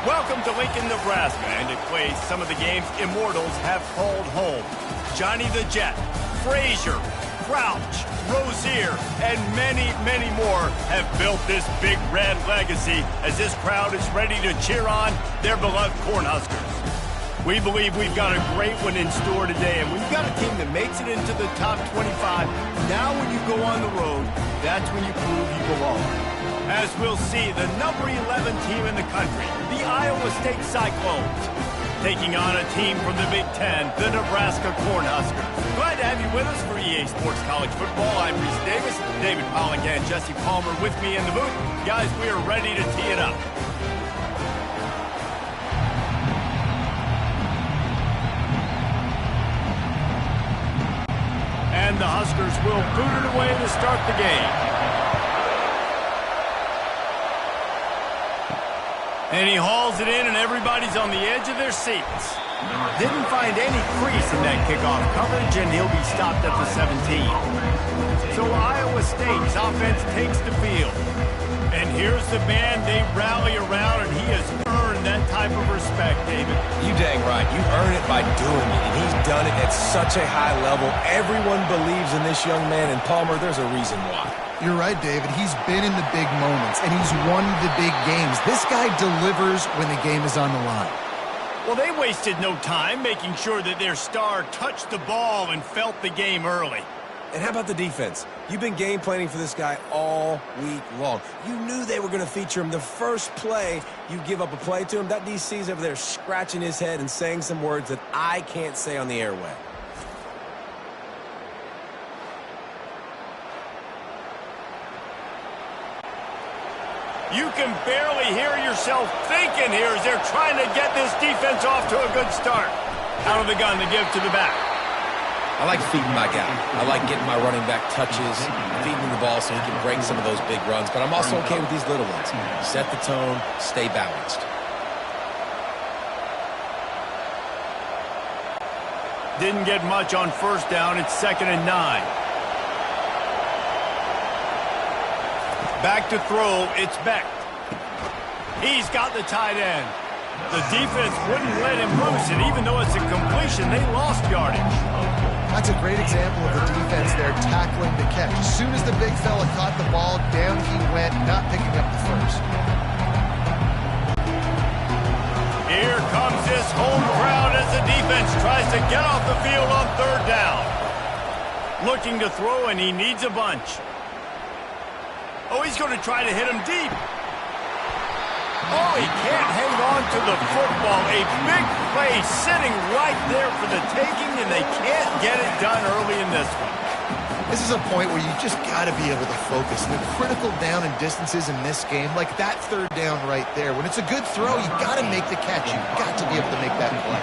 Welcome to Lincoln, Nebraska, and it plays some of the games immortals have called home. Johnny the Jet, Frazier, Crouch, Rozier, and many, many more have built this big red legacy as this crowd is ready to cheer on their beloved Cornhuskers. We believe we've got a great one in store today, and we've got a team that makes it into the top 25. Now when you go on the road, that's when you prove you belong. As we'll see, the number 11 team in the country, the Iowa State Cyclones, taking on a team from the Big Ten, the Nebraska Cornhuskers. Glad to have you with us for EA Sports College Football. I'm Reese Davis, David Pollock and Jesse Palmer with me in the booth. Guys, we are ready to tee it up. And the Huskers will boot it away to start the game. And he hauls it in, and everybody's on the edge of their seats. Didn't find any crease in that kickoff coverage, and he'll be stopped at the 17. So Iowa State's offense takes the field. And here's the man they rally around, and he has earned that type of respect, David. You dang right. You earn it by doing it, and he's done it at such a high level. Everyone believes in this young man, and Palmer, there's a reason why. You're right, David. He's been in the big moments, and he's won the big games. This guy delivers when the game is on the line. Well, they wasted no time making sure that their star touched the ball and felt the game early. And how about the defense? You've been game planning for this guy all week long. You knew they were going to feature him. The first play, you give up a play to him. That DC's over there scratching his head and saying some words that I can't say on the airway. You can barely hear yourself thinking here as they're trying to get this defense off to a good start. Out of the gun to give to the back. I like feeding my guy. I like getting my running back touches, feeding him the ball so he can break some of those big runs. But I'm also okay with these little ones. Set the tone, stay balanced. Didn't get much on first down. It's 2nd and 9. Back to throw. It's Beck. He's got the tight end. The defense wouldn't let him loose, and even though it's a completion, they lost yardage. That's a great example of the defense there tackling the catch. As soon as the big fella caught the ball, down he went, not picking up the first. Here comes this home crowd as the defense tries to get off the field on 3rd down. Looking to throw, and he needs a bunch. Oh, he's going to try to hit him deep. Oh, he can't hang on to the football. A big play sitting right there for the taking, and they can't get it done early in this one. This is a point where you just got to be able to focus. The critical down and distances in this game, like that 3rd down right there. When it's a good throw, you got to make the catch. You got to be able to make that play.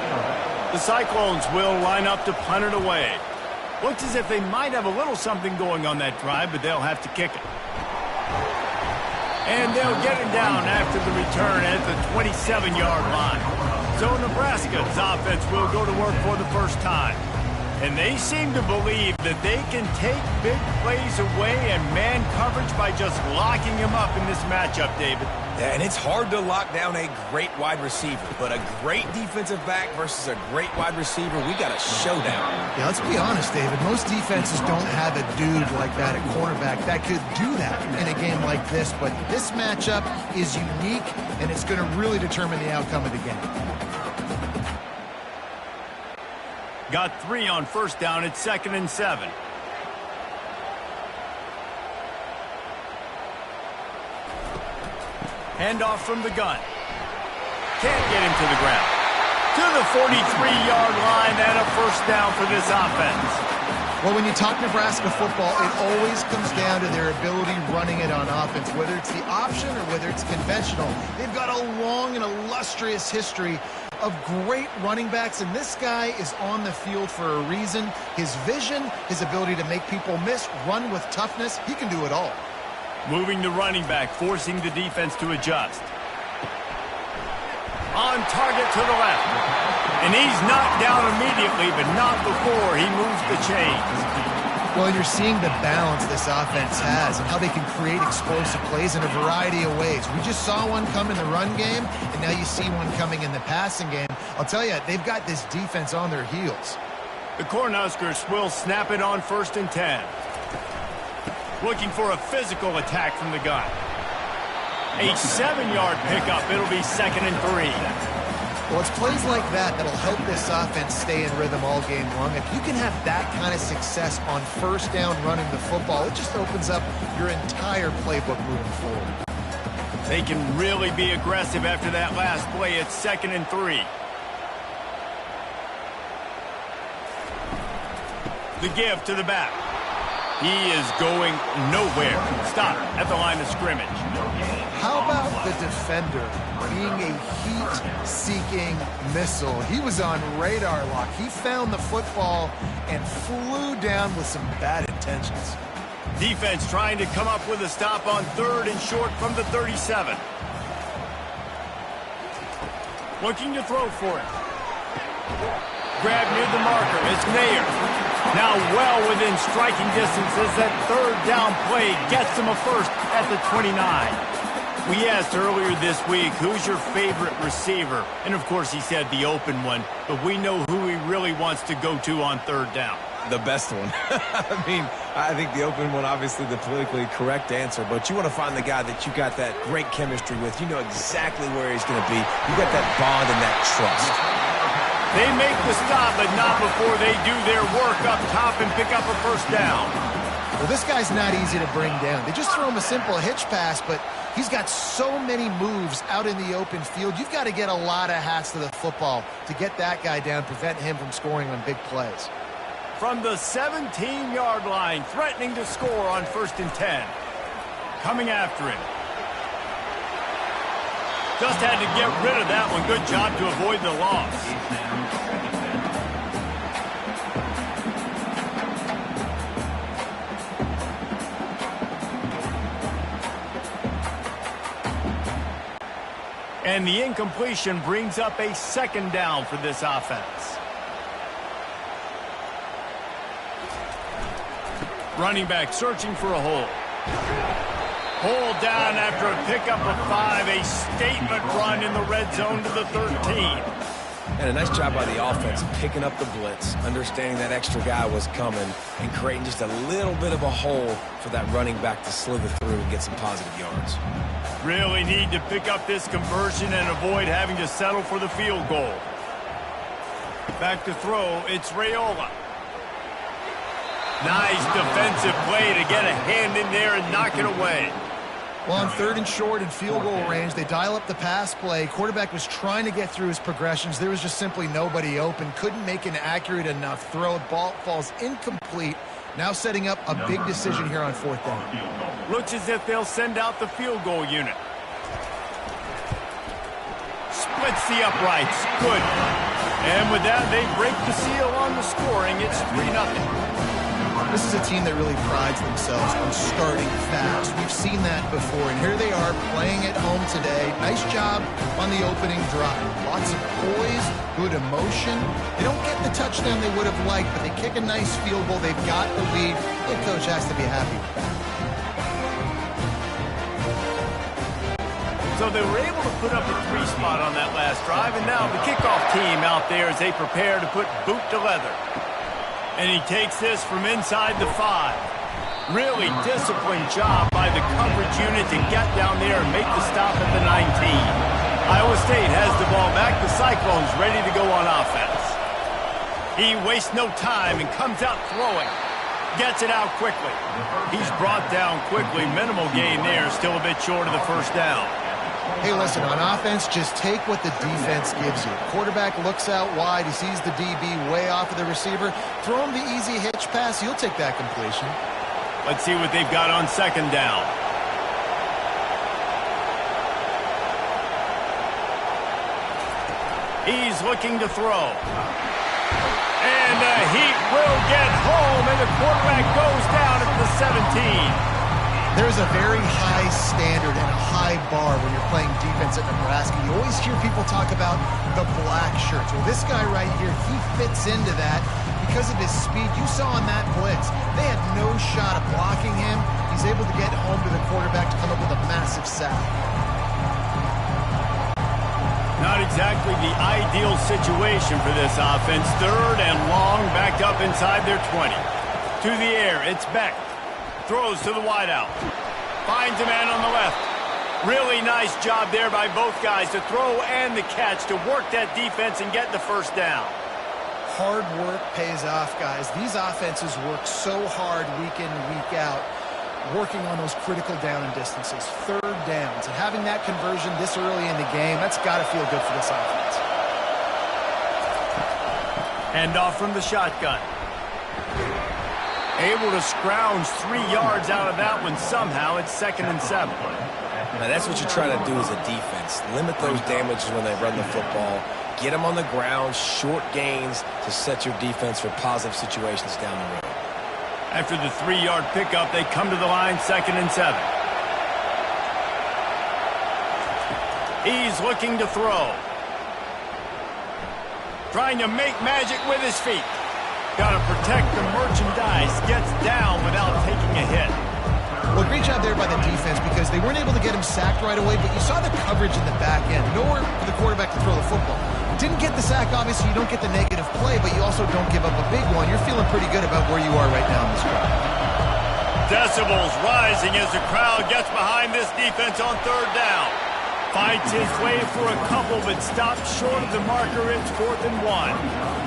The Cyclones will line up to punt it away. Looks as if they might have a little something going on that drive, but they'll have to kick it. And they'll get him down after the return at the 27-yard line. So Nebraska's offense will go to work for the first time. And they seem to believe that they can take big plays away and man coverage by just locking him up in this matchup, David. Yeah, and it's hard to lock down a great wide receiver, but a great defensive back versus a great wide receiver, we got a showdown. Yeah, let's be honest, David. Most defenses don't have a dude like that at cornerback that could do that in a game like this, but this matchup is unique, and it's going to really determine the outcome of the game. Got 3 on first down. It's 2nd and 7. Handoff from the gun. Can't get him to the ground. To the 43-yard line and a first down for this offense. Well, when you talk Nebraska football, it always comes down to their ability running it on offense, whether it's the option or whether it's conventional. They've got a long and illustrious history of great running backs, and this guy is on the field for a reason. His vision, his ability to make people miss, run with toughness, he can do it all. Moving the running back, forcing the defense to adjust. On target to the left. And he's knocked down immediately, but not before he moves the chains. Well, you're seeing the balance this offense has and how they can create explosive plays in a variety of ways. We just saw one come in the run game, and now you see one coming in the passing game. I'll tell you, they've got this defense on their heels. The Cornhuskers will snap it on 1st and 10. Looking for a physical attack from the gun. A 7-yard pickup. It'll be 2nd and 3. Well, it's plays like that that'll help this offense stay in rhythm all game long. If you can have that kind of success on 1st down running the football, it just opens up your entire playbook moving forward. They can really be aggressive after that last play. It's 2nd and 3. The give to the back. He is going nowhere. Stop at the line of scrimmage. How about the defender being a heat-seeking missile? He was on radar lock. He found the football and flew down with some bad intentions. Defense trying to come up with a stop on 3rd and short from the 37. Looking to throw for it. Grab near the marker. It's Nair. Now well within striking distance as that 3rd down play gets him a first at the 29. We asked earlier this week, who's your favorite receiver? And, of course, he said the open one. But we know who he really wants to go to on 3rd down. The best one. I think the open one, obviously the politically correct answer, but you want to find the guy that you got that great chemistry with. You know exactly where he's going to be. You got that bond and that trust. They make the stop, but not before they do their work up top and pick up a 1st down. Well, this guy's not easy to bring down. They just throw him a simple hitch pass, but he's got so many moves out in the open field. You've got to get a lot of hats to the football to get that guy down, prevent him from scoring on big plays. From the 17-yard line, threatening to score on 1st and 10. Coming after him. Just had to get rid of that one. Good job to avoid the loss. And the incompletion brings up a 2nd down for this offense. Running back searching for a hole. Hole down after a pickup of 5. A statement run in the red zone to the 13. And a nice job by the offense picking up the blitz, understanding that extra guy was coming, and creating just a little bit of a hole for that running back to slither through and get some positive yards. Really need to pick up this conversion and avoid having to settle for the field goal. Back to throw, it's Raiola. Nice defensive play to get a hand in there and knock it away. Well, on 3rd and short and field goal range, they dial up the pass play. Quarterback was trying to get through his progressions. There was just simply nobody open. Couldn't make an accurate enough throw. Ball falls incomplete. Now setting up a big decision here on 4th down. Looks as if they'll send out the field goal unit. Splits the uprights. Good. And with that, they break the seal on the scoring. It's 3-0. This is a team that really prides themselves on starting fast. We've seen that before, and here they are playing at home today. Nice job on the opening drive. Lots of poise, good emotion. They don't get the touchdown they would have liked, but they kick a nice field goal. They've got the lead. Head coach has to be happy with that. So they were able to put up a 3 spot on that last drive, and now the kickoff team out there as they prepare to put boot to leather. And he takes this from inside the 5. Really disciplined job by the coverage unit to get down there and make the stop at the 19. Iowa State has the ball back. The Cyclones ready to go on offense. He wastes no time and comes out throwing. Gets it out quickly. He's brought down quickly. Minimal gain there. Still a bit short of the 1st down. Hey, listen, on offense, just take what the defense gives you. Quarterback looks out wide. He sees the DB way off of the receiver. Throw him the easy hitch pass. He'll take that completion. Let's see what they've got on 2nd down. He's looking to throw. And the heat will get home, and the quarterback goes down at the 17. There's a very high standard and a high bar when you're playing defense at Nebraska. You always hear people talk about the black shirts. Well, this guy right here, he fits into that because of his speed. You saw on that blitz, they had no shot of blocking him. He's able to get home to the quarterback to come up with a massive sack. Not exactly the ideal situation for this offense. 3rd and long, backed up inside their 20. To the air, it's Beck. Throws to the wideout. Finds a man on the left. Really nice job there by both guys to throw and the catch to work that defense and get the first down. Hard work pays off, guys. These offenses work so hard week in and week out, working on those critical down and distances, 3rd downs, and having that conversion this early in the game, that's got to feel good for this offense. Hand off from the shotgun. Able to scrounge 3 yards out of that one somehow. It's 2nd and 7. Now, that's what you try to do as a defense. Limit those damages when they run the football. Get them on the ground, short gains to set your defense for positive situations down the road. After the 3-yard pickup, they come to the line, 2nd and 7. He's looking to throw. Trying to make magic with his feet. Got to protect the merchandise. Gets down without taking a hit. Well, great job there by the defense because they weren't able to get him sacked right away, but you saw the coverage in the back end. Nowhere for the quarterback to throw the football. Didn't get the sack, obviously. You don't get the negative play, but you also don't give up a big one. You're feeling pretty good about where you are right now in this crowd. Decibels rising as the crowd gets behind this defense on 3rd down. Fights his way for a couple, but stops short of the marker. It's 4th and 1.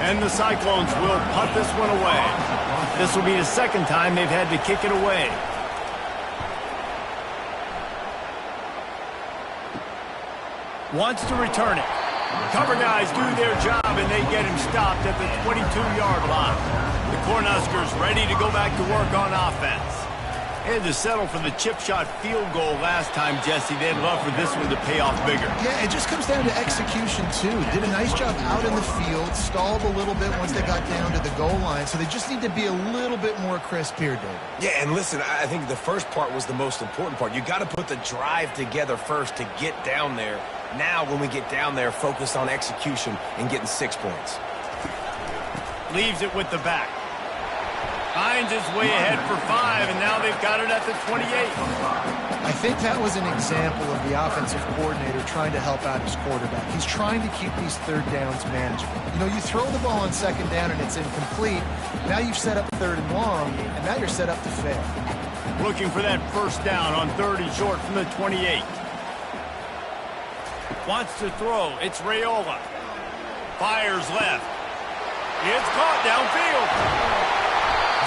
And the Cyclones will punt this one away. This will be the 2nd time they've had to kick it away. Wants to return it. Cover guys do their job, and they get him stopped at the 22-yard line. The Cornhuskers ready to go back to work on offense. They had to settle for the chip shot field goal last time, Jesse. They'd love for this one to pay off bigger. Yeah, it just comes down to execution, too. Did a nice job out in the field, stalled a little bit once they got down to the goal line, so they just need to be a little bit more crisp here, David. Yeah, and listen, I think the first part was the most important part. You got to put the drive together first to get down there. Now, when we get down there, focus on execution and getting 6 points. Leaves it with the back. Finds his way ahead for 5, and now they've got it at the 28. I think that was an example of the offensive coordinator trying to help out his quarterback. He's trying to keep these 3rd downs manageable. You know, you throw the ball on 2nd down and it's incomplete. Now you've set up 3rd and long, and now you're set up to fail. Looking for that first down on 3rd and short from the 28. Wants to throw. It's Raiola. Fires left. It's caught downfield.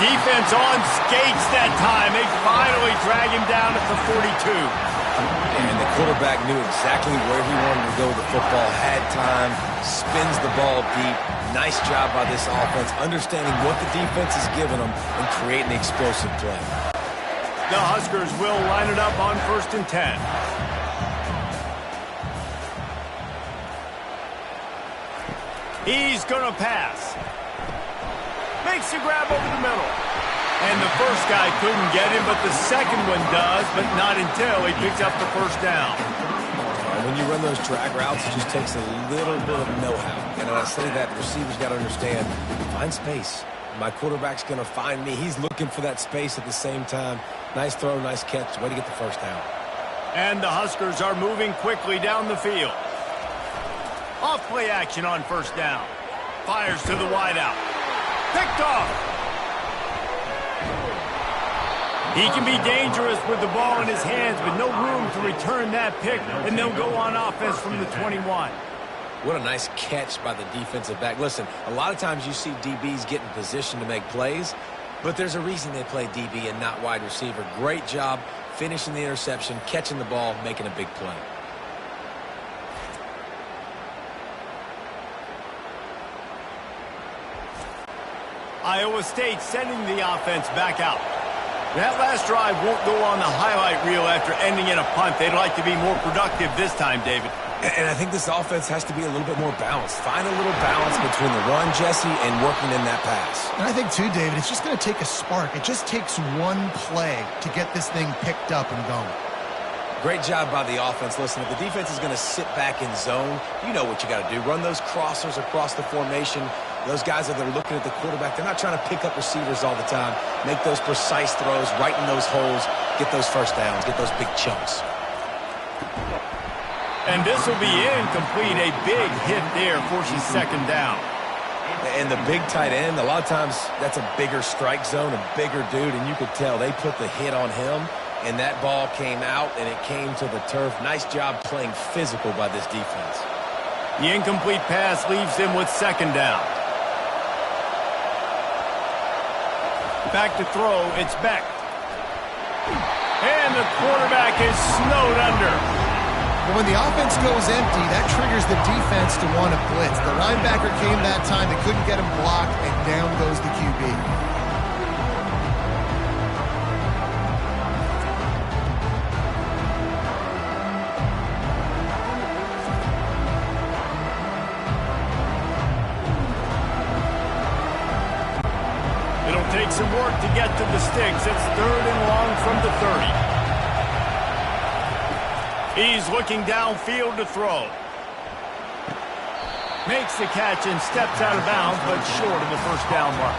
Defense on skates that time. They finally drag him down at the 42. And the quarterback knew exactly where he wanted to go with the football, had time, spins the ball deep. Nice job by this offense, understanding what the defense is giving them and creating the explosive play. The Huskers will line it up on 1st and 10. He's going to pass. Makes the grab over the middle. And the first guy couldn't get him, but the second one does, but not until he picks up the first down. When you run those drag routes, it just takes a little bit of know-how. And when I say that, the receivers got to understand, find space. My quarterback's going to find me. He's looking for that space at the same time. Nice throw, nice catch. Way to get the first down. And the Huskers are moving quickly down the field. Off play action on 1st down. Fires to the wideout. Picked off. He can be dangerous with the ball in his hands, but no room to return that pick, and they'll go on offense from the 21. What a nice catch by the defensive back. Listen, a lot of times you see DBs get in position to make plays, but there's a reason they play DB and not wide receiver. Great job finishing the interception, catching the ball, making a big play. Iowa State sending the offense back out. That last drive won't go on the highlight reel after ending in a punt. They'd like to be more productive this time, David. And I think this offense has to be a little bit more balanced. Find a little balance between the run, Jesse, and working in that pass. And I think, too, David, it's just going to take a spark. It just takes one play to get this thing picked up and going. Great job by the offense. Listen, if the defense is going to sit back in zone, you know what you got to do. Run those crossers across the formation. Those guys that are looking at the quarterback, they're not trying to pick up receivers all the time. Make those precise throws, right in those holes, get those first downs, get those big chunks. And this will be incomplete. A big hit there forces second down. And the big tight end, a lot of times that's a bigger strike zone, a bigger dude, and you could tell they put the hit on him, and that ball came out, and it came to the turf. Nice job playing physical by this defense. The incomplete pass leaves him with second down. Back to throw, it's Beck. And the quarterback is snowed under. But when the offense goes empty, that triggers the defense to want to blitz. The linebacker came that time. They couldn't get him blocked, and down goes the QB. It'll take some work to get to the sticks. It's 3rd and long from the 30. He's looking downfield to throw. Makes the catch and steps out of bounds, but short of the first down mark.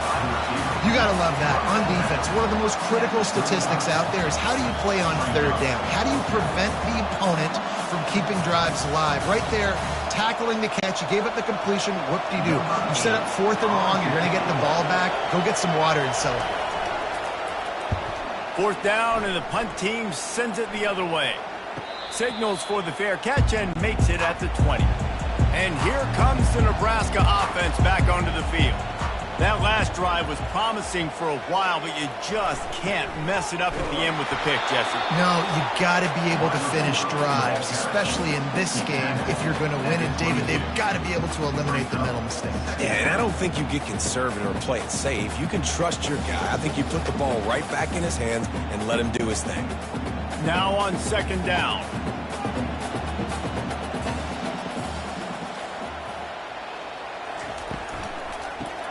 You got to love that. On defense, one of the most critical statistics out there is how do you play on 3rd down? How do you prevent the opponent from keeping drives alive? Right there, tackling the catch. You gave up the completion. Whoop-de-doo. You set up 4th and long. You're going to get the ball back. Go get some water and celebrate. 4th down, and the punt team sends it the other way. Signals for the fair catch and makes it at the 20. And here comes the Nebraska offense back onto the field. That last drive was promising for a while, but you just can't mess it up at the end with the pick, Jesse. No, you got to be able to finish drives, especially in this game. If you're going to win it, David, they've got to be able to eliminate the mental mistakes. Yeah, and I don't think you get conservative or play it safe. You can trust your guy. I think you put the ball right back in his hands and let him do his thing. Now on 2nd down.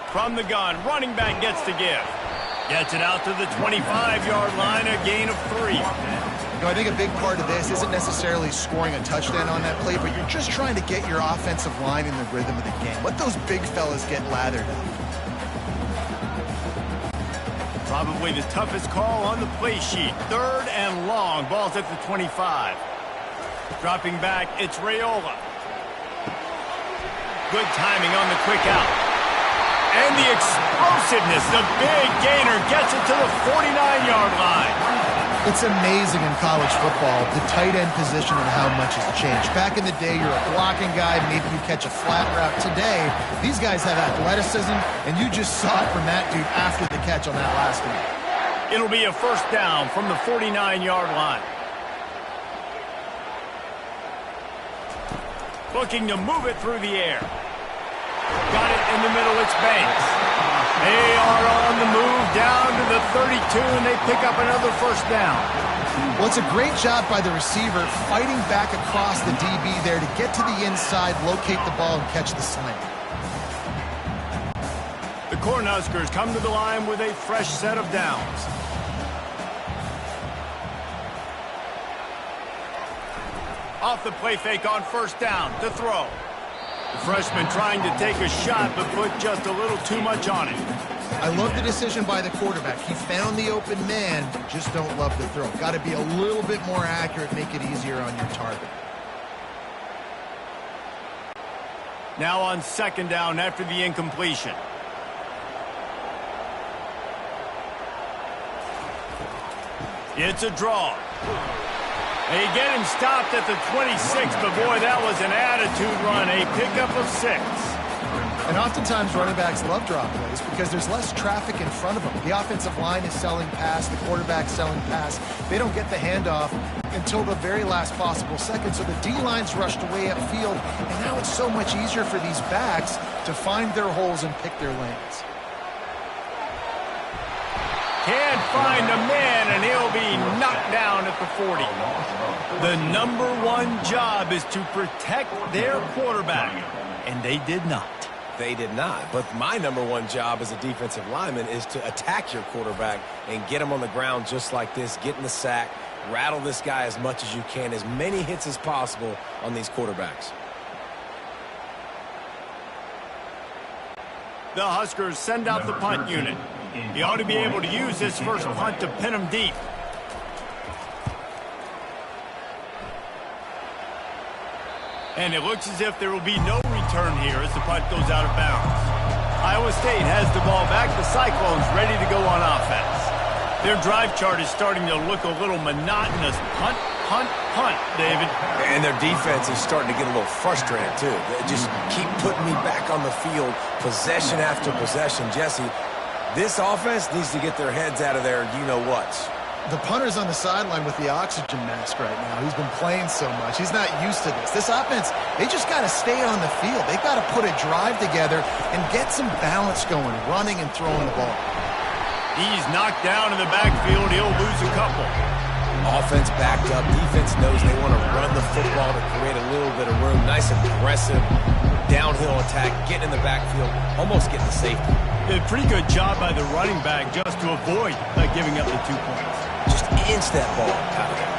From the gun, running back gets to give. Gets it out to the 25-yard line, a gain of 3. You know, I think a big part of this isn't necessarily scoring a touchdown on that play, but you're just trying to get your offensive line in the rhythm of the game. Let those big fellas get lathered up. Probably the toughest call on the play sheet. 3rd and long. Ball's at the 25. Dropping back, it's Raiola. Good timing on the quick out. And the explosiveness, the big gainer gets it to the 49-yard line. It's amazing in college football, the tight end position and how much has changed. Back in the day, you're a blocking guy, maybe you catch a flat route. Today, these guys have athleticism, and you just saw it from that dude after the catch on that last one. It'll be a 1st down from the 49-yard line. Looking to move it through the air. Got it in the middle, it's Banks. They are on the move down to the 32, and they pick up another 1st down. Well, it's a great job by the receiver fighting back across the DB there to get to the inside, locate the ball, and catch the slant. The Cornhuskers come to the line with a fresh set of downs. Off the play fake on 1st down to throw. The freshman trying to take a shot, but put just a little too much on it. I love the decision by the quarterback. He found the open man, just don't love the throw. Got to be a little bit more accurate, make it easier on your target. Now on 2nd down after the incompletion. It's a draw. They get him stopped at the 26, but boy, that was an attitude run, a pickup of 6. And oftentimes running backs love draw plays because there's less traffic in front of them. The offensive line is selling pass, the quarterback's selling pass. They don't get the handoff until the very last possible second, so the D-line's rushed away upfield, and now it's so much easier for these backs to find their holes and pick their lanes. Can't find a man, and he'll be knocked down at the 40. The #1 job is to protect their quarterback, and they did not. They did not. But my #1 job as a defensive lineman is to attack your quarterback and get him on the ground just like this, get in the sack, rattle this guy as much as you can, as many hits as possible on these quarterbacks. The Huskers send out the punt unit. He ought to be able to use this first punt to pin him deep. And it looks as if there will be no return here as the punt goes out of bounds. Iowa State has the ball back. The Cyclones ready to go on offense. Their drive chart is starting to look a little monotonous. Punt, punt, punt, David. And their defense is starting to get a little frustrated, too. They just keep putting me back on the field, possession after possession. Jesse, this offense needs to get their heads out of their you-know-whats. The punter's on the sideline with the oxygen mask right now. He's been playing so much. He's not used to this. This offense, they just got to stay on the field. They've got to put a drive together and get some balance going, running and throwing the ball. He's knocked down in the backfield. He'll lose a couple. Offense backed up. Defense knows they want to run the football to create a little bit of room. Nice, aggressive, downhill attack, getting in the backfield, almost getting the safety. A pretty good job by the running back just to avoid giving up the 2 points. Just inch that ball out of there.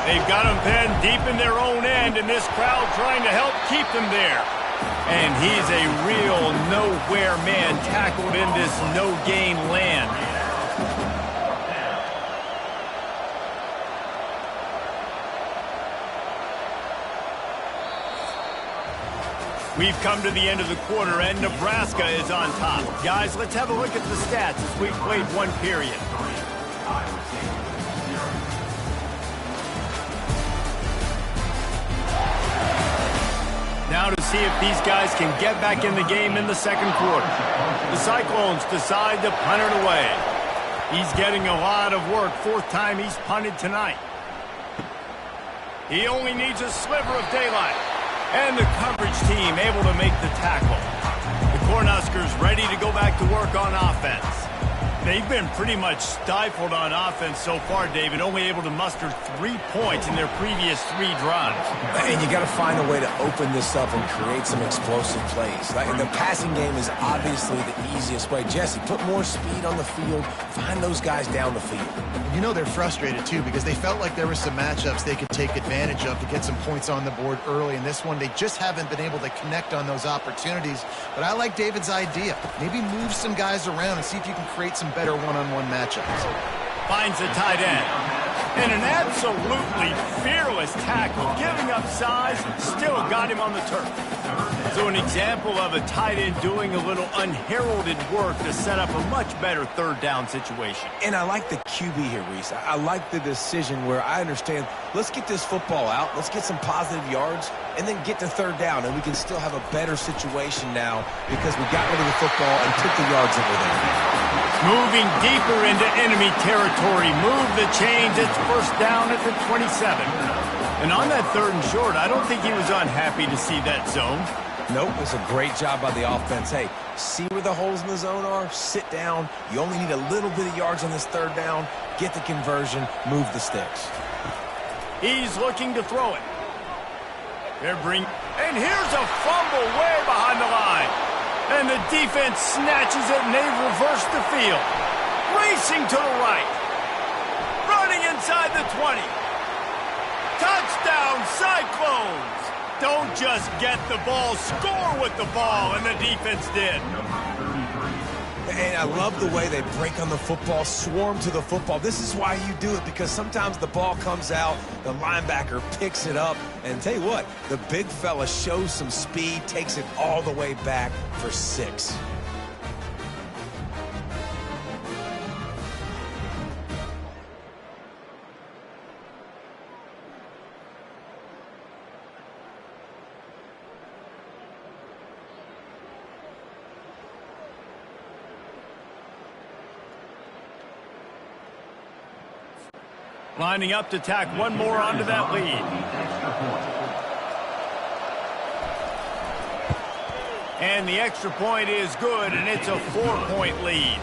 They've got him pinned deep in their own end, and this crowd trying to help keep them there. And he's a real nowhere man tackled in this no-gain land. We've come to the end of the quarter, and Nebraska is on top. Guys, let's have a look at the stats as we've played one period. Now to see if these guys can get back in the game in the second quarter. The Cyclones decide to punt it away. He's getting a lot of work. 4th time he's punted tonight. He only needs a sliver of daylight. And the coverage team able to make the tackle. The Cornhuskers ready to go back to work on offense. They've been pretty much stifled on offense so far, David, only able to muster 3 points in their previous 3 drives. And you got to find a way to open this up and create some explosive plays. The passing game is obviously the easiest way. Jesse, put more speed on the field. Find those guys down the field. You know they're frustrated, too, because they felt like there were some matchups they could take advantage of to get some points on the board early. In this one, they just haven't been able to connect on those opportunities. But I like David's idea. Maybe move some guys around and see if you can create some better one-on-one matchups. Finds a tight end. And an absolutely fearless tackle. Giving up size, still got him on the turf. So an example of a tight end doing a little unheralded work to set up a much better 3rd down situation. And I like the QB here, Reese. I like the decision where I understand, let's get this football out, let's get some positive yards, and then get to 3rd down, and we can still have a better situation now because we got rid of the football and took the yards that were there. Moving deeper into enemy territory. Move the chains. It's 1st down at the 27. And on that 3rd and short, I don't think he was unhappy to see that zone. Nope, it's a great job by the offense. Hey, see where the holes in the zone are, sit down. You only need a little bit of yards on this 3rd down. Get the conversion, move the sticks. He's looking to throw it. And here's a fumble way behind the line. And the defense snatches it, and they've reversed the field. Racing to the right. Running inside the 20. Touchdown, Cyclones! Don't just get the ball, score with the ball, and the defense did. And I love the way they break on the football, swarm to the football. This is why you do it, because sometimes the ball comes out, the linebacker picks it up, and tell you what, the big fella shows some speed, takes it all the way back for 6. Lining up to tack one more onto that lead. And the extra point is good, and it's a 4-point lead.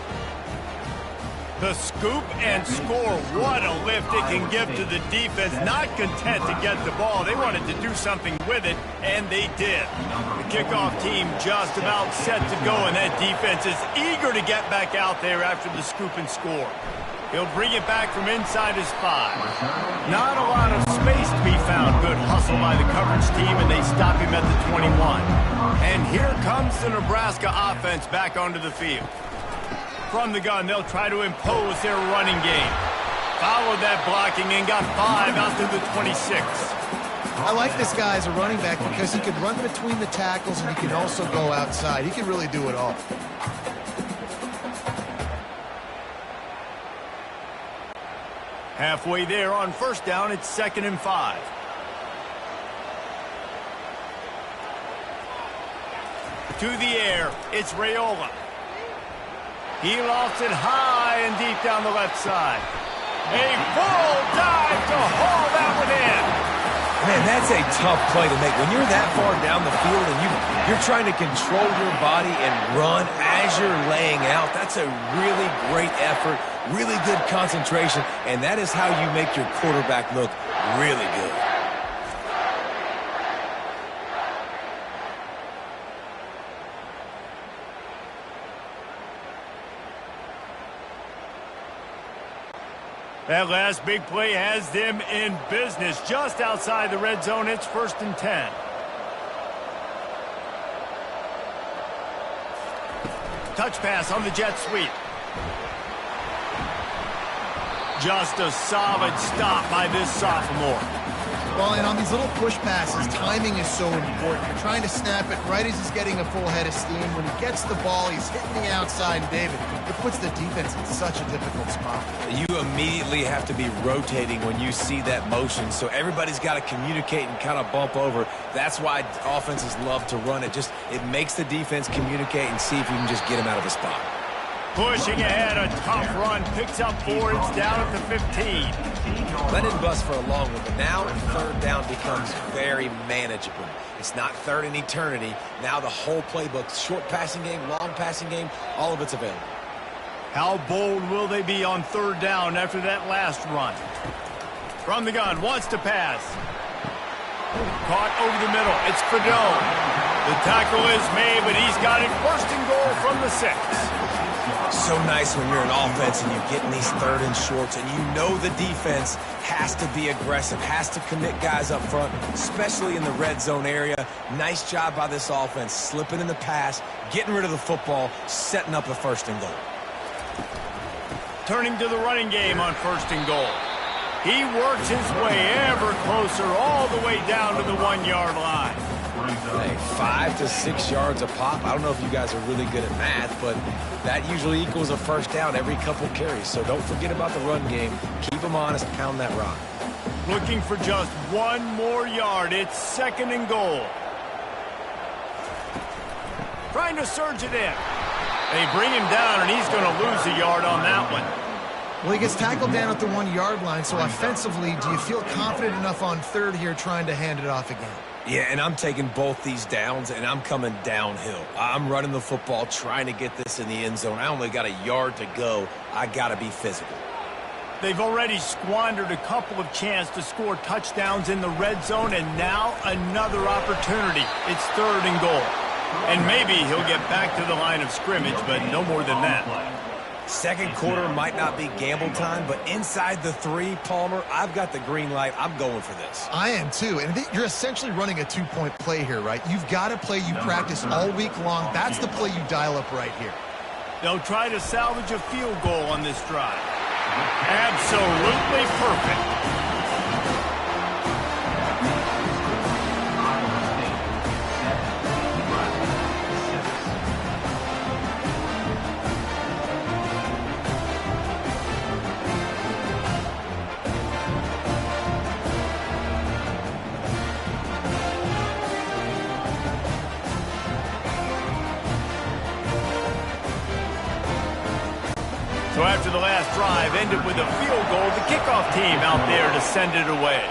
The scoop and score. What a lift it can give to the defense. Not content to get the ball. They wanted to do something with it, and they did. The kickoff team just about set to go, and that defense is eager to get back out there after the scoop and score. He'll bring it back from inside his 5. Not a lot of space to be found. Good hustle by the coverage team, and they stop him at the 21. And here comes the Nebraska offense back onto the field. From the gun, they'll try to impose their running game. Followed that blocking and got 5 out to the 26. I like this guy as a running back because he can run between the tackles and he can also go outside. He can really do it all. Halfway there on first down, it's 2nd and 5. To the air, it's Raiola. He lofts it high and deep down the left side. A full dive to haul that one in. Man, that's a tough play to make. When you're that far down the field and you're trying to control your body and run as you're laying out, that's a really great effort, really good concentration, and that is how you make your quarterback look really good. That last big play has them in business. Just outside the red zone, it's 1st and 10. Touch pass on the jet sweep. Just a solid stop by this sophomore. Well, and on these little push passes, timing is so important. You're trying to snap it right as he's getting a full head of steam. When he gets the ball, he's hitting the outside, and David, it puts the defense in such a difficult spot. You immediately have to be rotating when you see that motion, so everybody's got to communicate and kind of bump over. That's why offenses love to run it. It makes the defense communicate and see if you can just get him out of a spot. Pushing ahead, a tough run, picks up 4, it's down at the 15. That didn't bust for a long one, but now 3rd down becomes very manageable. It's not 3rd in eternity. Now the whole playbook, short passing game, long passing game, all of it's available. How bold will they be on 3rd down after that last run? From the gun, wants to pass. Caught over the middle, it's Fedone. The tackle is made, but he's got it 1st and goal from the 6. So nice when you're an offense and you're getting these 3rd and shorts and you know the defense has to be aggressive, has to commit guys up front, especially in the red zone area. Nice job by this offense, slipping in the pass, getting rid of the football, setting up a 1st and goal. Turning to the running game on 1st and goal. He works his way ever closer all the way down to the 1-yard line. Hey, 5 to 6 yards a pop. I don't know if you guys are really good at math, but that usually equals a 1st down every couple carries. So don't forget about the run game. Keep them honest, pound that rock. Looking for just 1 more yard. It's 2nd and goal. Trying to surge it in. They bring him down, and he's going to lose a yard on that one. Well, he gets tackled down at the 1-yard line, so offensively, do you feel confident enough on 3rd here trying to hand it off again? Yeah, and I'm taking both these downs, and I'm coming downhill. I'm running the football, trying to get this in the end zone. I only got a yard to go. I got to be physical. They've already squandered a couple of chances to score touchdowns in the red zone, and now another opportunity. It's 3rd and goal. And maybe he'll get back to the line of scrimmage, but no more than that. 2nd quarter might not be gamble time, but inside the 3, Palmer, I've got the green light. I'm going for this. I am too, and you're essentially running a 2-point play here, right? You've got a play you practice all week long. That's the play you dial up right here. They'll try to salvage a field goal on this drive. Absolutely perfect. So after the last drive ended with a field goal, the kickoff team out there to send it away.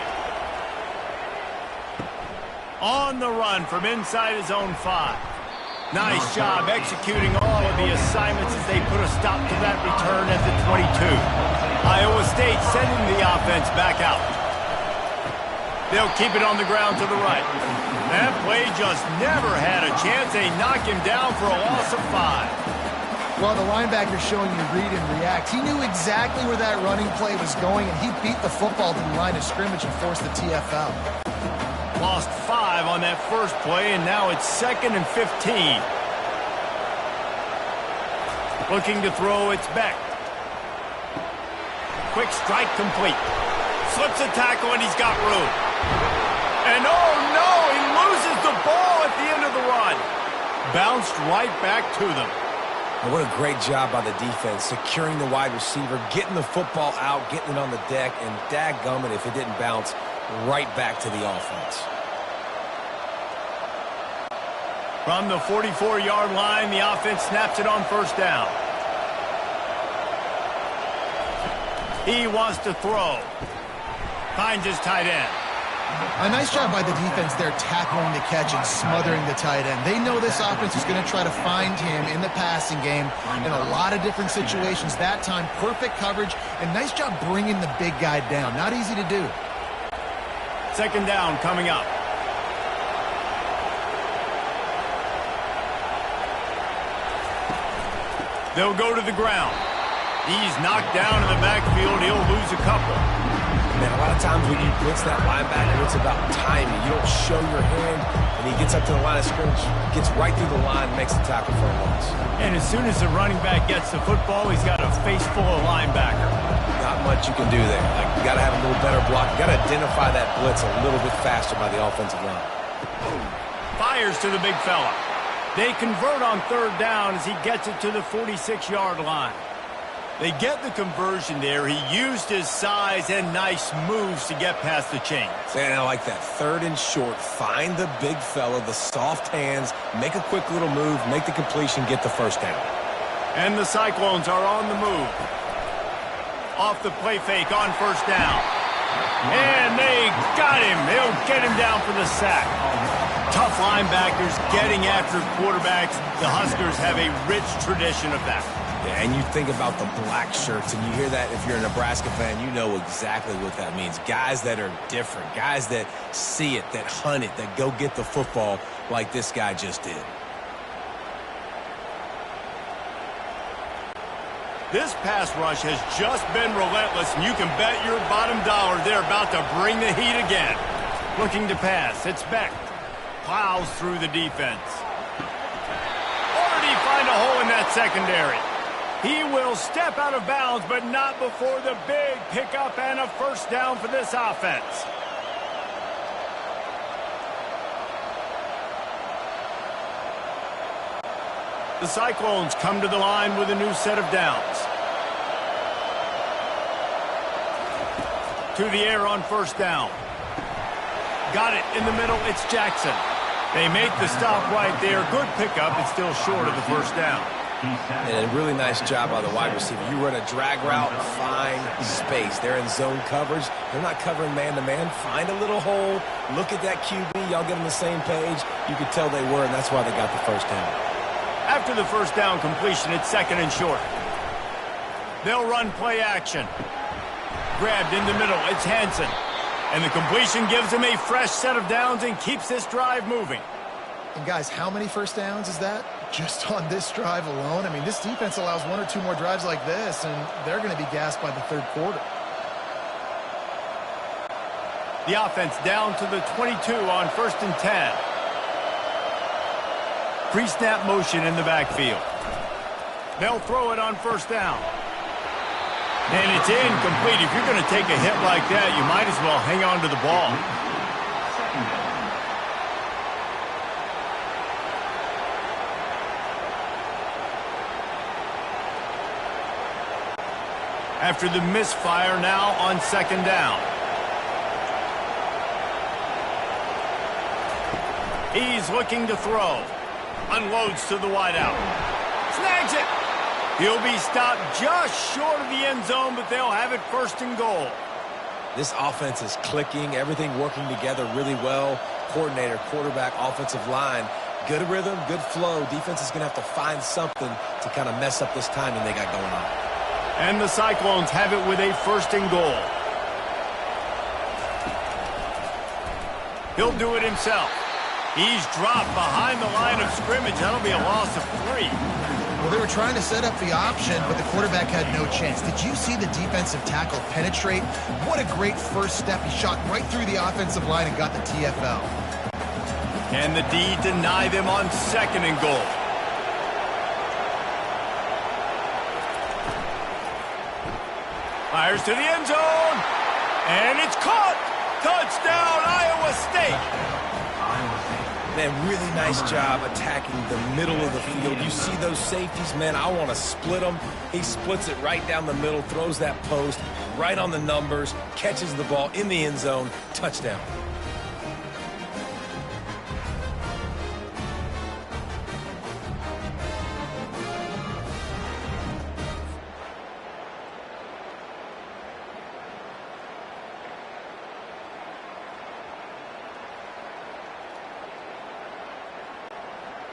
On the run from inside his own 5. Nice job executing all of the assignments as they put a stop to that return at the 22. Iowa State sending the offense back out. They'll keep it on the ground to the right. That play just never had a chance. They knock him down for a loss of 5. Well, the linebacker's showing you read and react. He knew exactly where that running play was going, and he beat the football to the line of scrimmage and forced the TFL. Lost 5 on that first play, and now it's 2nd and 15. Looking to throw, it's Beck. Quick strike complete. Slips a tackle, and he's got room. And oh no, he loses the ball at the end of the run. Bounced right back to them. And what a great job by the defense, securing the wide receiver, getting the football out, getting it on the deck, and dadgummit if it didn't bounce right back to the offense. From the 44-yard line, the offense snaps it on first down. He wants to throw. Finds his tight end. A nice job by the defense there tackling the catch and smothering the tight end. They know this offense is going to try to find him in the passing game in a lot of different situations. That time, perfect coverage, and nice job bringing the big guy down. Not easy to do. 2nd down coming up. They'll go to the ground. He's knocked down in the backfield. He'll lose a couple. Man, a lot of times when you blitz that linebacker, it's about timing. You don't show your hand, and he gets up to the line of scrimmage, gets right through the line, makes the tackle for a loss. And as soon as the running back gets the football, he's got a face full of linebacker. Not much you can do there. Like, you got to have a little better block. You got to identify that blitz a little bit faster by the offensive line. Fires to the big fella. They convert on 3rd down as he gets it to the 46-yard line. They get the conversion there. He used his size and nice moves to get past the chains. And I like that. 3rd and short. Find the big fella, the soft hands, make a quick little move, make the completion, get the first down. And the Cyclones are on the move. Off the play fake on first down. And they got him. They'll get him down for the sack. Tough linebackers getting after quarterbacks. The Huskers have a rich tradition of that. Yeah, and you think about the black shirts, and you hear that if you're a Nebraska fan, you know exactly what that means. Guys that are different, guys that see it, that hunt it, that go get the football like this guy just did. This pass rush has just been relentless, and you can bet your bottom dollar they're about to bring the heat again. Looking to pass, it's Beck. Plows through the defense. Already find a hole in that secondary. He will step out of bounds, but not before the big pickup and a first down for this offense. The Cyclones come to the line with a new set of downs. To the air on first down. Got it in the middle. It's Jackson. They make the stop right there. Good pickup. It's still short of the first down. And a really nice job by the wide receiver. You run a drag route, find space. They're in zone coverage. They're not covering man-to-man. Find a little hole. Look at that QB. Y'all get on the same page. You could tell they were, and that's why they got the first down. After the first down completion, it's 2nd and short. They'll run play action. Grabbed in the middle. It's Hansen. And the completion gives him a fresh set of downs and keeps this drive moving. And guys, how many first downs is that? Just on this drive alone? I mean, this defense allows 1 or 2 more drives like this, and they're going to be gassed by the 3rd quarter. The offense down to the 22 on 1st and 10. Pre-snap motion in the backfield. They'll throw it on first down. And it's incomplete. If you're going to take a hit like that, you might as well hang on to the ball. After the misfire, now on 2nd down. He's looking to throw. Unloads to the wideout. Snags it. He'll be stopped just short of the end zone, but they'll have it 1st and goal. This offense is clicking, everything working together really well. Coordinator, quarterback, offensive line. Good rhythm, good flow. Defense is going to have to find something to kind of mess up this timing they got going on. And the Cyclones have it with a 1st and goal. He'll do it himself. He's dropped behind the line of scrimmage. That'll be a loss of 3. Well, they were trying to set up the option, but the quarterback had no chance. Did you see the defensive tackle penetrate? What a great first step. He shot right through the offensive line and got the TFL. And the D deny them on 2nd and goal. Fires to the end zone. And it's caught. Touchdown, Iowa State. Man, really nice job attacking the middle of the field. You see those safeties, man, I want to split them. He splits it right down the middle, throws that post, right on the numbers, catches the ball in the end zone, touchdown.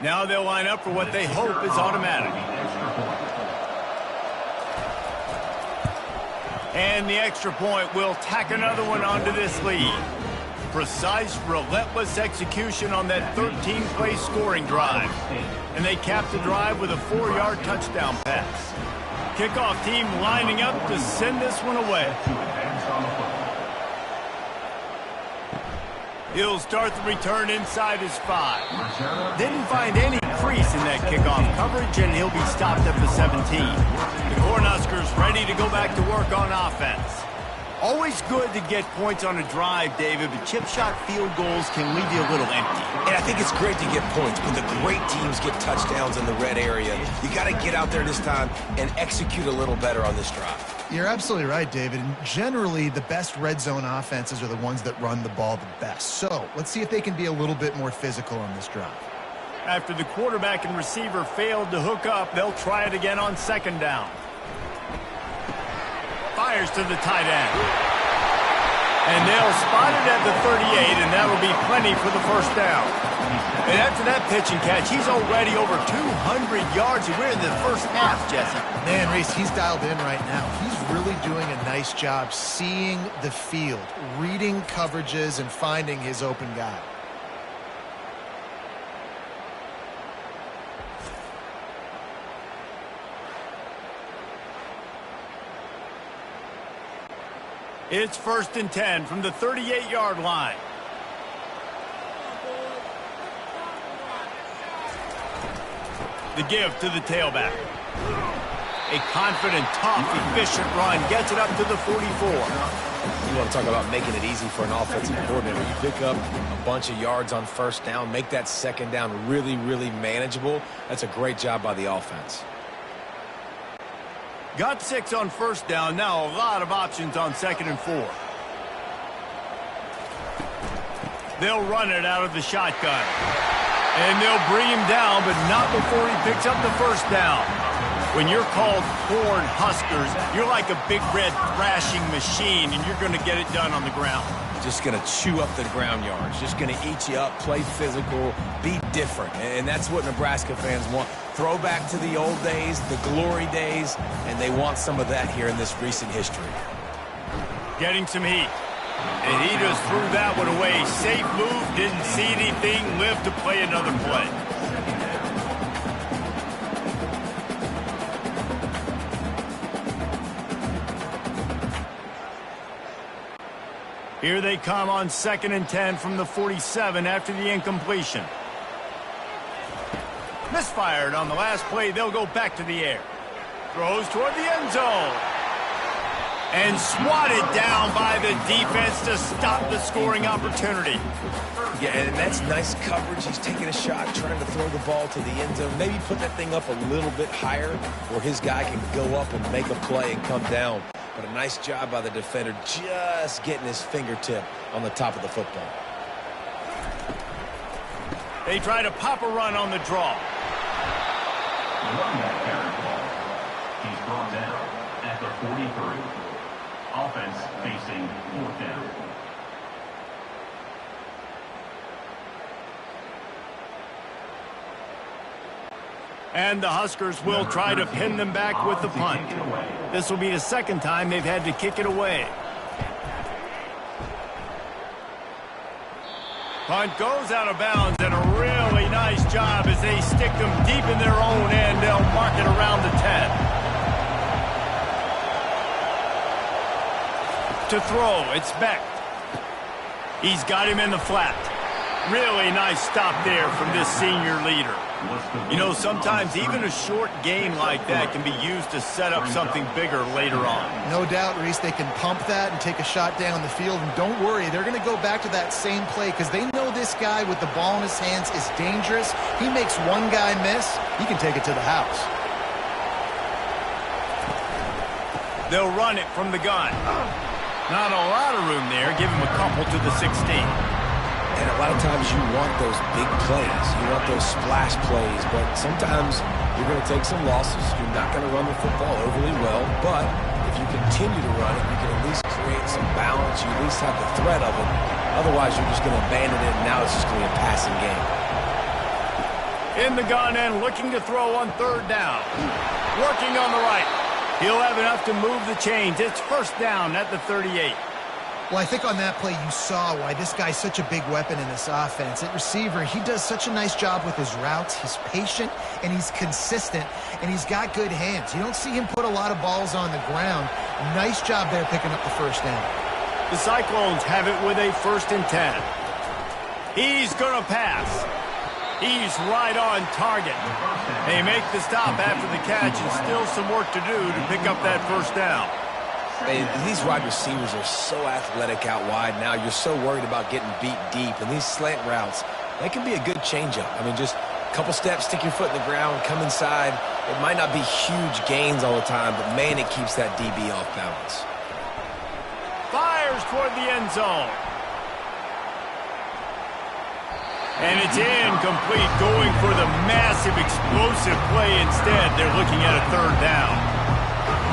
Now they'll line up for what they hope is automatic. And the extra point will tack another one onto this lead. Precise, relentless execution on that 13-play scoring drive. And they cap the drive with a 4-yard touchdown pass. Kickoff team lining up to send this one away. He'll start the return inside his 5. Didn't find any crease in that kickoff coverage, and he'll be stopped at the 17. The Cornhuskers ready to go back to work on offense. Always good to get points on a drive, David, but chip shot field goals can leave you a little empty. And I think it's great to get points. When the great teams get touchdowns in the red area, you got to get out there this time and execute a little better on this drive. You're absolutely right, David. And generally, the best red zone offenses are the ones that run the ball the best. So let's see if they can be a little bit more physical on this drive. After the quarterback and receiver failed to hook up, they'll try it again on 2nd down. Fires to the tight end. And they'll spot it at the 38, and that'll be plenty for the 1st down. And after that pitch and catch, he's already over 200 yards, and we're in the first half, Jesse. Man, Reese, he's dialed in right now. He's really doing a nice job seeing the field, reading coverages, and finding his open guy. It's 1st and 10 from the 38-yard line. The give to the tailback. A confident, tough, efficient run gets it up to the 44. You want to talk about making it easy for an offensive coordinator. You pick up a bunch of yards on 1st down, make that 2nd down really, really manageable. That's a great job by the offense. Got 6 on 1st down. Now a lot of options on 2nd and 4. They'll run it out of the shotgun. And they'll bring him down, but not before he picks up the 1st down. When you're called Corn Huskers, you're like a big red thrashing machine, and you're going to get it done on the ground. Just going to chew up the ground yards. Just going to eat you up, play physical, be different. And that's what Nebraska fans want. Throwback to the old days, the glory days, and they want some of that here in this recent history. Getting some heat. And he just threw that one away. Safe move, didn't see anything, lived to play another play. Here they come on 2nd and 10 from the 47 after the incompletion. Misfired on the last play. They'll go back to the air. Throws toward the end zone. And swatted down by the defense to stop the scoring opportunity. Yeah, and that's nice coverage. He's taking a shot, trying to throw the ball to the end zone. Maybe put that thing up a little bit higher where his guy can go up and make a play and come down. But a nice job by the defender just getting his fingertip on the top of the football. They try to pop a run on the draw. He's brought down at the 43. Offense facing 4th down. And the Huskers will try to pin them back with the punt. This will be the second time they've had to kick it away. Punt goes out of bounds, and a really nice job as they stick them deep in their own end. They'll mark it around the 10. To throw, it's Beck. He's got him in the flat. Really nice stop there from this senior leader. You know, sometimes even a short gain like that can be used to set up something bigger later on. No doubt, Reese, they can pump that and take a shot down the field. And don't worry, they're going to go back to that same play because they know this guy with the ball in his hands is dangerous. He makes one guy miss, he can take it to the house. They'll run it from the gun. Not a lot of room there. Give him a couple to the 16. And a lot of times you want those big plays. You want those splash plays. But sometimes you're going to take some losses. You're not going to run the football overly well. But if you continue to run it, you can at least create some balance. You at least have the threat of it. Otherwise, you're just going to abandon it, and now it's just going to be a passing game. In the gun and looking to throw on third down. Working on the right. He'll have enough to move the chains. It's first down at the 38. Well, I think on that play you saw why this guy's such a big weapon in this offense. At receiver, he does such a nice job with his routes. He's patient, and he's consistent, and he's got good hands. You don't see him put a lot of balls on the ground. Nice job there picking up the first down. The Cyclones have it with a 1st and 10. He's going to pass. He's right on target. They make the stop after the catch, and still some work to do to pick up that first down. These wide receivers are so athletic out wide now. You're so worried about getting beat deep. And these slant routes, they can be a good changeup. I mean, just a couple steps, stick your foot in the ground, come inside. It might not be huge gains all the time, but, man, it keeps that DB off balance. Fires toward the end zone. And it's incomplete, going for the massive explosive play instead. They're looking at a third down.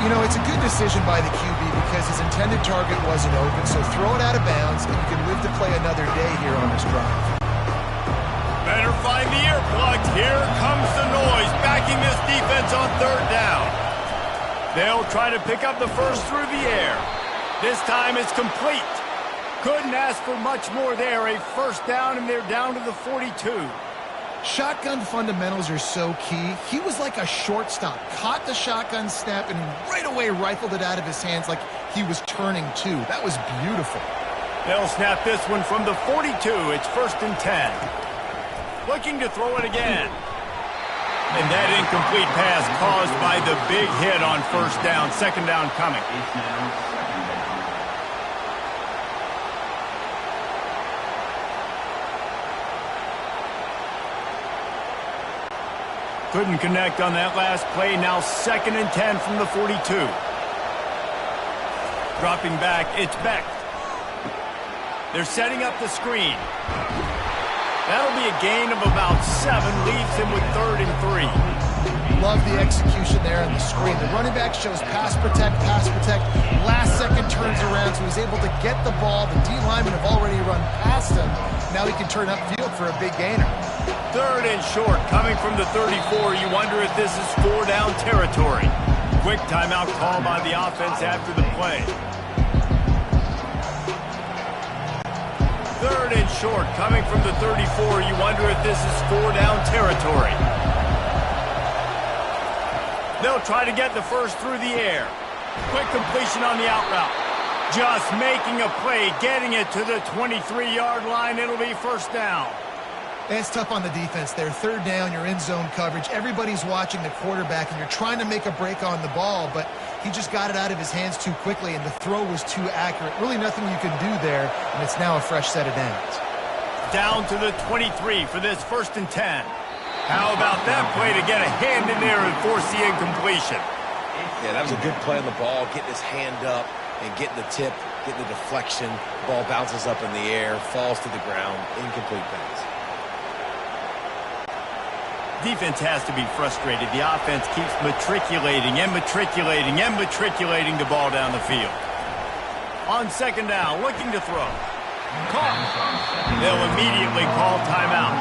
You know, it's a good decision by the QB because his intended target wasn't open, so throw it out of bounds, and you can live to play another day here on this drive. Better find the earplugs. Here comes the noise, backing this defense on third down. They'll try to pick up the first through the air. This time it's complete. Couldn't ask for much more there. A first down, and they're down to the 42. Shotgun fundamentals are so key. He was like a shortstop, caught the shotgun snap, and right away rifled it out of his hands like he was turning two. That was beautiful. They'll snap this one from the 42. It's 1st and 10. Looking to throw it again. And that incomplete pass caused by the big hit on first down. Second down coming. Couldn't connect on that last play. Now 2nd and 10 from the 42. Dropping back, it's Beck. They're setting up the screen. That'll be a gain of about 7. Leaves him with 3rd and 3. Love the execution there on the screen. The running back shows pass protect, last second turns around, so he's able to get the ball. The D linemen have already run past him. Now he can turn upfield for a big gainer. 3rd and short, coming from the 34. You wonder if this is 4-down territory. Quick timeout call by the offense after the play. 3rd and short, coming from the 34. You wonder if this is 4-down territory. They'll try to get the first through the air. Quick completion on the out route. Just making a play, getting it to the 23-yard line. It'll be first down. It's tough on the defense there. 3rd down, you're in zone coverage. Everybody's watching the quarterback, and you're trying to make a break on the ball, but he just got it out of his hands too quickly, and the throw was too accurate. Really nothing you can do there, and it's now a fresh set of downs. Down to the 23 for this 1st and 10. How about that play to get a hand in there and force the incompletion? Yeah, that was a good play on the ball, getting his hand up and getting the tip, getting the deflection. Ball bounces up in the air, falls to the ground, incomplete pass. Defense has to be frustrated. The offense keeps matriculating the ball down the field. On 2nd down, looking to throw. Caught. They'll immediately call timeout.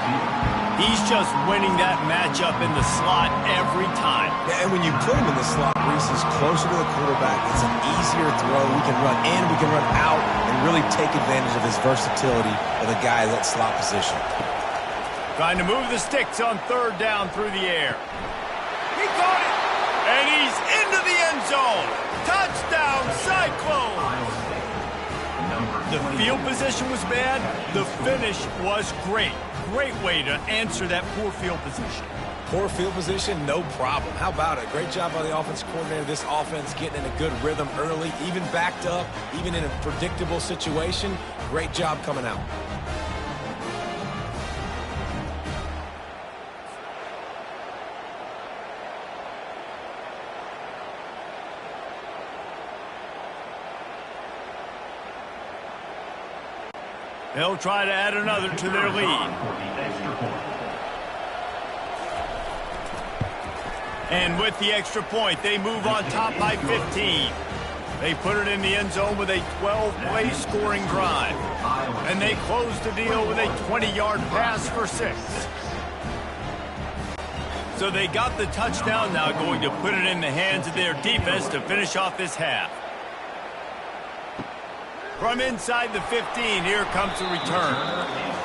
He's just winning that matchup in the slot every time. Yeah, and when you put him in the slot, Reese is closer to the quarterback. It's an easier throw. We can run in, we can run out, and really take advantage of his versatility of the guy in that slot position. Trying to move the sticks on third down through the air. He caught it, and he's into the end zone. Touchdown, Cyclones! The field position was bad. The finish was great. Great way to answer that poor field position. Poor field position, no problem. How about it? Great job by the offensive coordinator. This offense getting in a good rhythm early, even backed up, even in a predictable situation. Great job coming out. They'll try to add another to their lead. And with the extra point, they move on top by 15. They put it in the end zone with a 12-play scoring drive. And they close the deal with a 20-yard pass for 6. So they got the touchdown, now going to put it in the hands of their defense to finish off this half. From inside the 15, here comes the return.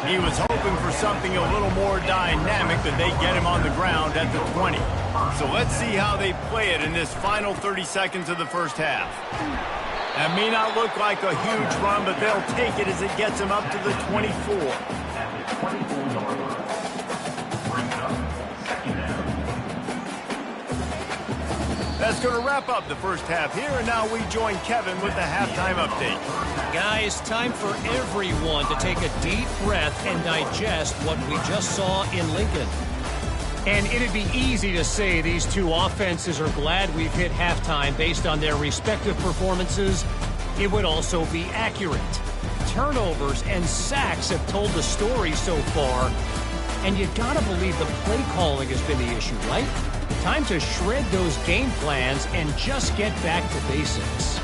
He was hoping for something a little more dynamic, but they get him on the ground at the 20. So let's see how they play it in this final 30 seconds of the first half. That may not look like a huge run, but they'll take it as it gets them up to the 24. At the 24-yard line. Brings up second down. That's going to wrap up the first half here, and now we join Kevin with the halftime update. Guys, time for everyone to take a deep breath and digest what we just saw in Lincoln. And it'd be easy to say these two offenses are glad we've hit halftime based on their respective performances. It would also be accurate. Turnovers and sacks have told the story so far. And you gotta believe the play calling has been the issue, right? Time to shred those game plans and just get back to basics.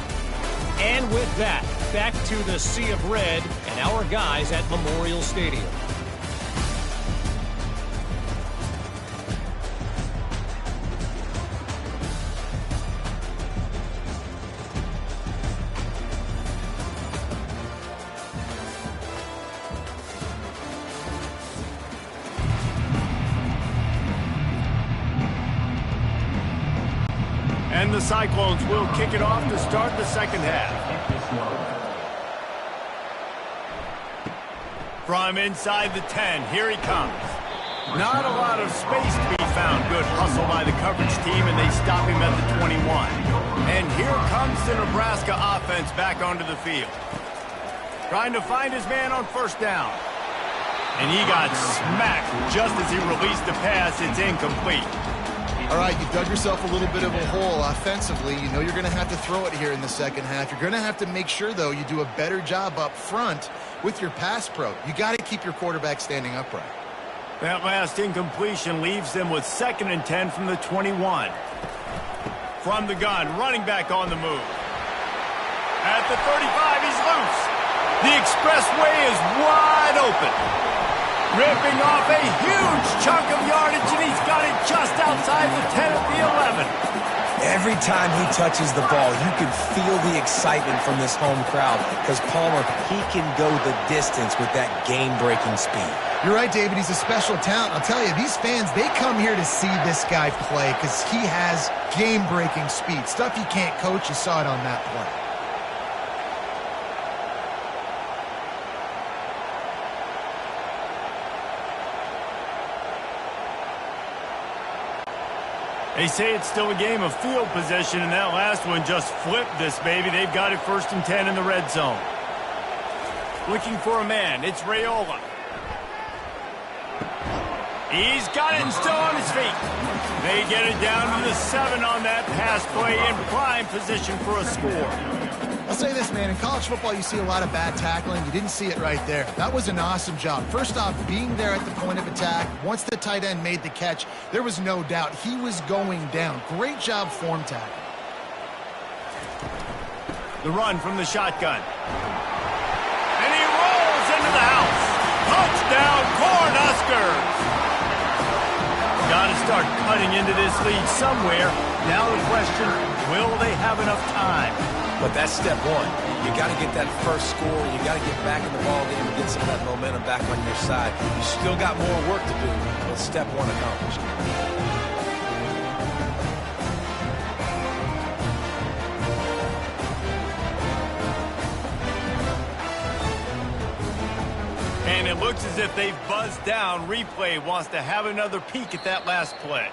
And with that, back to the Sea of Red and our guys at Memorial Stadium. And the Cyclones will kick it off to start the second half. From inside the 10, here he comes. Not a lot of space to be found. Good hustle by the coverage team, and they stop him at the 21. And here comes the Nebraska offense back onto the field. Trying to find his man on first down. And he got smacked just as he released the pass. It's incomplete. All right, you dug yourself a little bit of a hole offensively. You know you're going to have to throw it here in the second half. You're going to have to make sure, though, you do a better job up front with your pass pro. You got to keep your quarterback standing upright. That last incompletion leaves them with 2nd and 10 from the 21. From the gun, running back on the move. At the 35, he's loose. The expressway is wide open. Ripping off a huge chunk of yardage, and he's got it just outside the 10 at the 11. Every time he touches the ball, you can feel the excitement from this home crowd because Palmer, he can go the distance with that game-breaking speed. You're right, David. He's a special talent. I'll tell you, these fans, they come here to see this guy play because he has game-breaking speed. Stuff you can't coach. You saw it on that play. They say it's still a game of field possession, and that last one just flipped this baby. They've got it 1st and 10 in the red zone. Looking for a man. It's Raiola. He's got it and still on his feet. They get it down to the 7 on that pass play in prime position for a score. I'll say this, man. In college football, you see a lot of bad tackling. You didn't see it right there. That was an awesome job. First off, being there at the point of attack. Once the tight end made the catch, there was no doubt he was going down. Great job form tackling. The run from the shotgun. And he rolls into the house. Touchdown, Cornhuskers! Got to start cutting into this lead somewhere. Now the question, will they have enough time? But that's step one. You got to get that first score. You got to get back in the ball game and get some of that momentum back on your side. You still got more work to do, but step one accomplished. And it looks as if they've buzzed down. Replay wants to have another peek at that last play.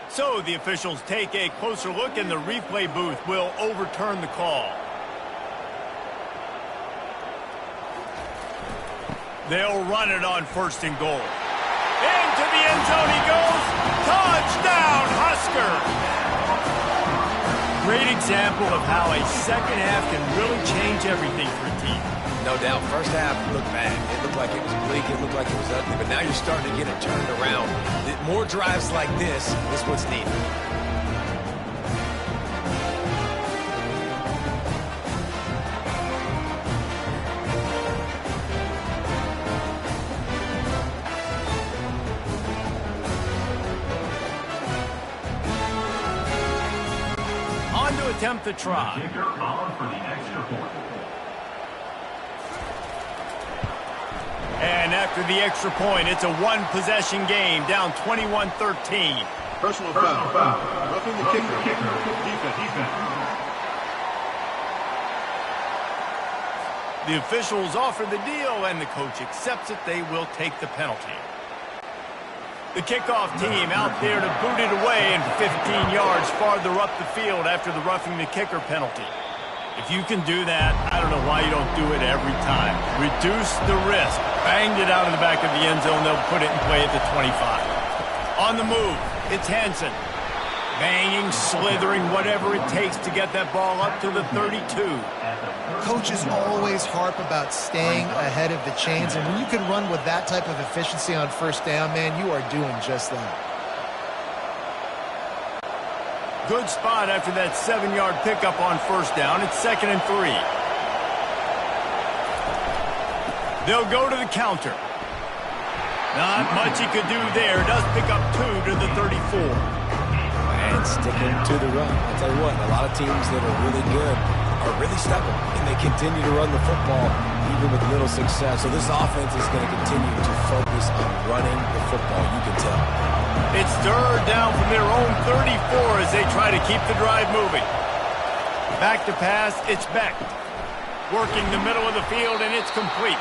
So the officials take a closer look, and the replay booth will overturn the call. They'll run it on 1st and goal. Into the end zone he goes. Touchdown, Husker! Great example of how a second half can really change everything for a team. No doubt, first half looked bad. It looked like it was bleak. It looked like it was ugly. But now you're starting to get it turned around. More drives like this is what's needed. On to attempt the try. Kicker on for the extra point. And after the extra point, it's a one-possession game, down 21-13. Personal foul. Roughing the kicker. Defense. The officials offer the deal, and the coach accepts it. They will take the penalty. The kickoff team out there to boot it away and 15 yards farther up the field after the roughing the kicker penalty. If you can do that, I don't know why you don't do it every time. Reduce the risk. Banged it out of the back of the end zone. They'll put it in play at the 25. On the move, it's Hansen. Banging, slithering, whatever it takes to get that ball up to the 32. Coaches always harp about staying ahead of the chains, and when you can run with that type of efficiency on 1st down, man, you are doing just that. Good spot after that 7-yard pickup on 1st down. It's 2nd and 3. They'll go to the counter. Not much he could do there. Does pick up 2 to the 34. And sticking to the run. I'll tell you what, a lot of teams that are really good are really stubborn, and they continue to run the football even with little success. So this offense is going to continue to focus on running the football. You can tell. It's 3rd down from their own 34 as they try to keep the drive moving. Back to pass, it's Beck. Working the middle of the field, and it's complete.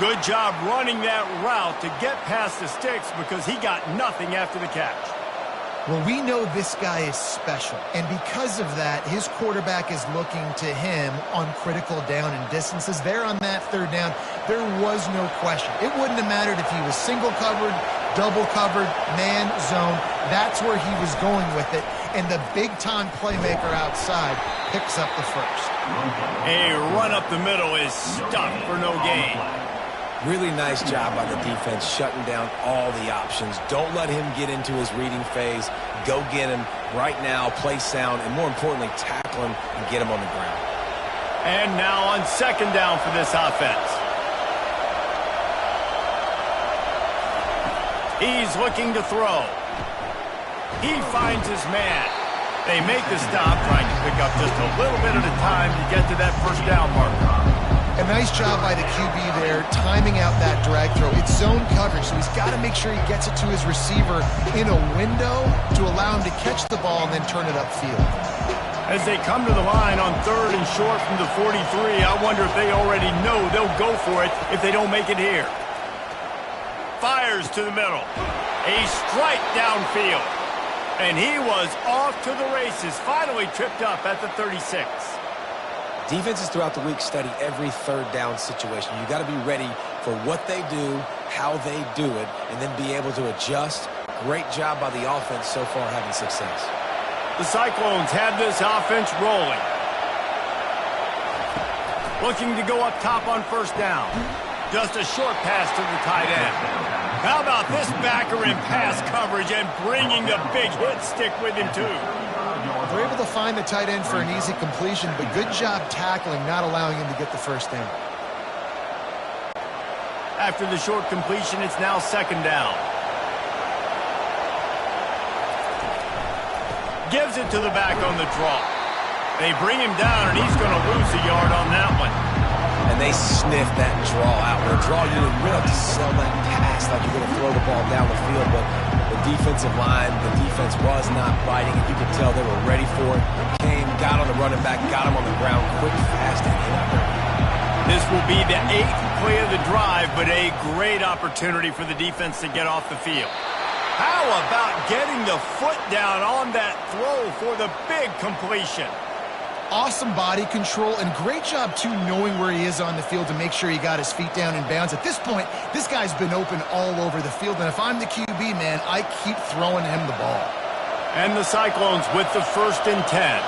Good job running that route to get past the sticks because he got nothing after the catch. Well, we know this guy is special, and because of that, his quarterback is looking to him on critical down and distances. There on that 3rd down, there was no question. It wouldn't have mattered if he was single covered, double covered, man, zone. That's where he was going with it, and the big-time playmaker outside picks up the first. A run up the middle is stuck for no gain. Really nice job by the defense shutting down all the options. Don't let him get into his reading phase. Go get him right now, play sound, and more importantly, tackle him and get him on the ground. And now on 2nd down for this offense. He's looking to throw. He finds his man. They make the stop, trying to pick up just a little bit at a time to get to that 1st down marker. A nice job by the QB there, timing out that drag throw. It's zone coverage, so he's got to make sure he gets it to his receiver in a window to allow him to catch the ball and then turn it upfield. As they come to the line on 3rd and short from the 43, I wonder if they already know they'll go for it if they don't make it here. Fires to the middle. A strike downfield. And he was off to the races, finally tripped up at the 36. Defenses throughout the week study every 3rd down situation. You got to be ready for what they do, how they do it, and then be able to adjust. Great job by the offense so far having success. The Cyclones have this offense rolling. Looking to go up top on 1st down. Just a short pass to the tight end. How about this backer in pass coverage and bringing the big hit stick with him too? They're able to find the tight end for an easy completion, but good job tackling, not allowing him to get the 1st down. After the short completion, it's now 2nd down. Gives it to the back on the draw. They bring him down, and he's going to lose a yard on that one. And they sniff that draw out. With a draw, you didn't really have to sell that pass like you're going to throw the ball down the field. But the defensive line, the defense was not biting, and you could tell they were ready for it. Came, got on the running back, got him on the ground quick, fast, and in. This will be the 8th play of the drive, but a great opportunity for the defense to get off the field. How about getting the foot down on that throw for the big completion? Awesome body control, and great job, too, knowing where he is on the field to make sure he got his feet down in bounds. At this point, this guy's been open all over the field, and if I'm the QB, man, I keep throwing him the ball. And the Cyclones with the 1st and 10.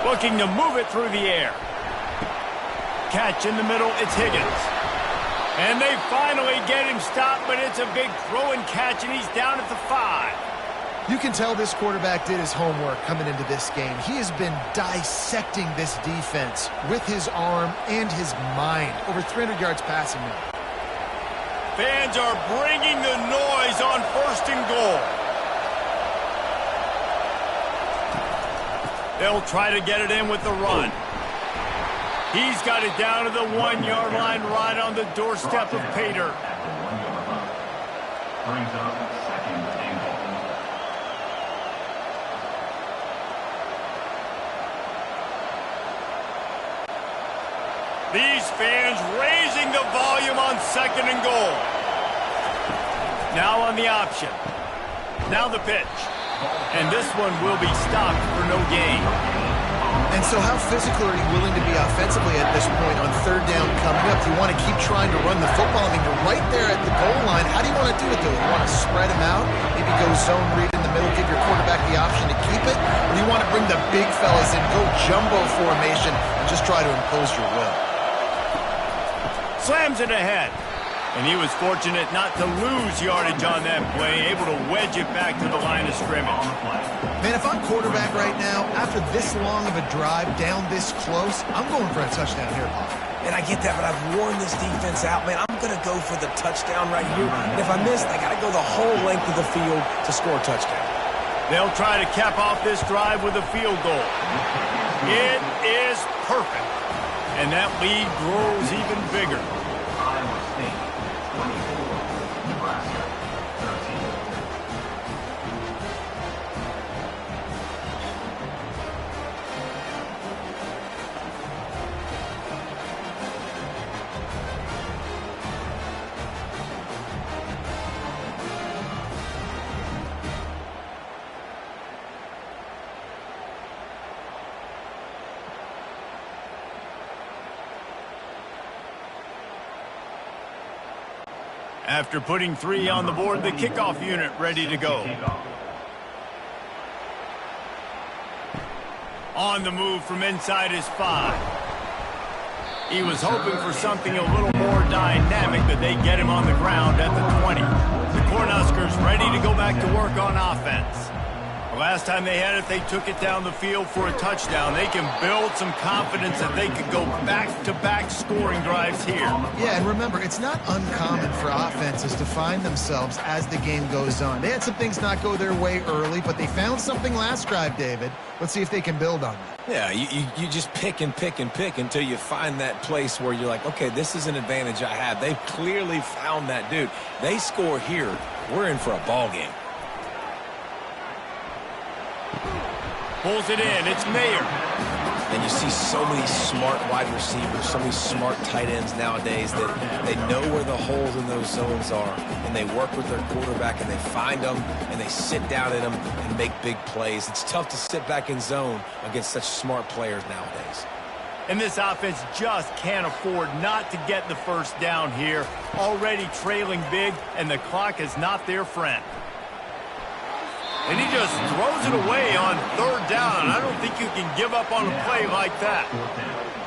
Looking to move it through the air. Catch in the middle, it's Higgins. And they finally get him stopped, but it's a big throw and catch, and he's down at the 5. You can tell this quarterback did his homework coming into this game. He has been dissecting this defense with his arm and his mind. Over 300 yards passing now. Fans are bringing the noise on 1st and goal. They'll try to get it in with the run. He's got it down to the 1-yard line right on the doorstep of Pater. Brings up 2nd and goal. These fans raising the volume on 2nd and goal. Now on the option. Now the pitch. And this one will be stopped for no gain. And so how physical are you willing to be offensively at this point on 3rd down coming up? Do you want to keep trying to run the football? I mean, you're right there at the goal line. How do you want to do it, though? You want to spread them out, maybe go zone read in the middle, give your quarterback the option to keep it? Or do you want to bring the big fellas in, go jumbo formation, and just try to impose your will? Slams it ahead. And he was fortunate not to lose yardage on that play, able to wedge it back to the line of scrimmage. Man, if I'm quarterback right now, after this long of a drive, down this close, I'm going for a touchdown here, Bob. And I get that, but I've worn this defense out, man. I'm going to go for the touchdown right here. And if I miss, I got to go the whole length of the field to score a touchdown. They'll try to cap off this drive with a field goal. It is perfect. And that lead grows even bigger. Iowa State 24, Nebraska 13. After putting 3 on the board, the kickoff unit ready to go. On the move from inside his 5. He was hoping for something a little more dynamic, but they get him on the ground at the 20. The Cornhuskers ready to go back to work on offense. The last time they had it, they took it down the field for a touchdown. They can build some confidence that they could go back-to-back scoring drives here. Yeah, and remember, it's not uncommon for offenses to find themselves as the game goes on. They had some things not go their way early, but they found something last drive, David. Let's see if they can build on that. Yeah, you just pick and pick and pick until you find that place where you're like, okay, this is an advantage I have. They've clearly found that, dude. They score here, we're in for a ball game. Pulls it in. It's Mayer. And you see so many smart wide receivers, so many smart tight ends nowadays that they know where the holes in those zones are, and they work with their quarterback, and they find them, and they sit down in them and make big plays. It's tough to sit back in zone against such smart players nowadays. And this offense just can't afford not to get the first down here. Already trailing big, and the clock is not their friend. And he just throws it away on 3rd down. I don't think you can give up on a play like that.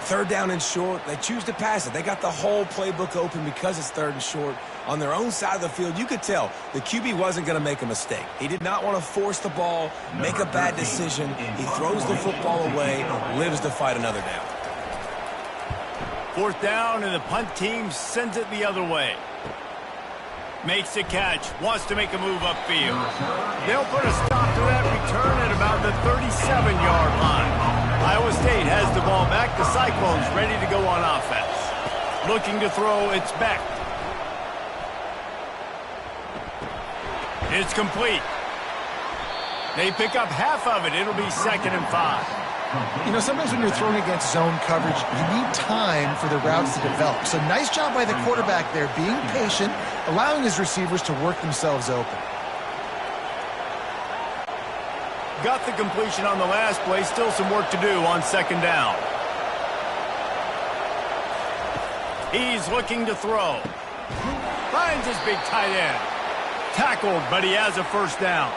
3rd down and short. They choose to pass it. They got the whole playbook open because it's 3rd and short. On their own side of the field, you could tell the QB wasn't going to make a mistake. He did not want to force the ball, make a bad decision. He throws the football away, lives to fight another down. 4th down, and the punt team sends it the other way. Makes the catch. Wants to make a move upfield. They'll put a stop to that return at about the 37-yard line. Iowa State has the ball back. The Cyclones ready to go on offense. Looking to throw. It's Beck. It's complete. They pick up half of it. It'll be 2nd and 5. You know, sometimes when you're throwing against zone coverage, you need time for the routes to develop. So nice job by the quarterback there, being patient, allowing his receivers to work themselves open. Got the completion on the last play. Still some work to do on 2nd down. He's looking to throw. Finds his big tight end. Tackled, but he has a 1st down.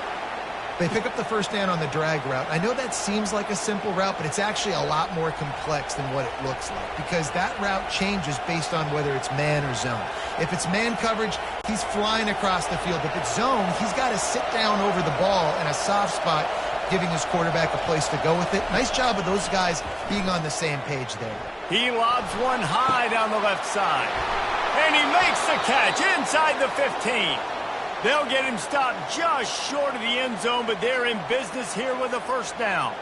They pick up the 1st down on the drag route. I know that seems like a simple route, but it's actually a lot more complex than what it looks like because that route changes based on whether it's man or zone. If it's man coverage, he's flying across the field. If it's zone, he's got to sit down over the ball in a soft spot, giving his quarterback a place to go with it. Nice job of those guys being on the same page there. He lobs one high down the left side. And he makes the catch inside the 15. They'll get him stopped just short of the end zone, but they're in business here with a 1st down.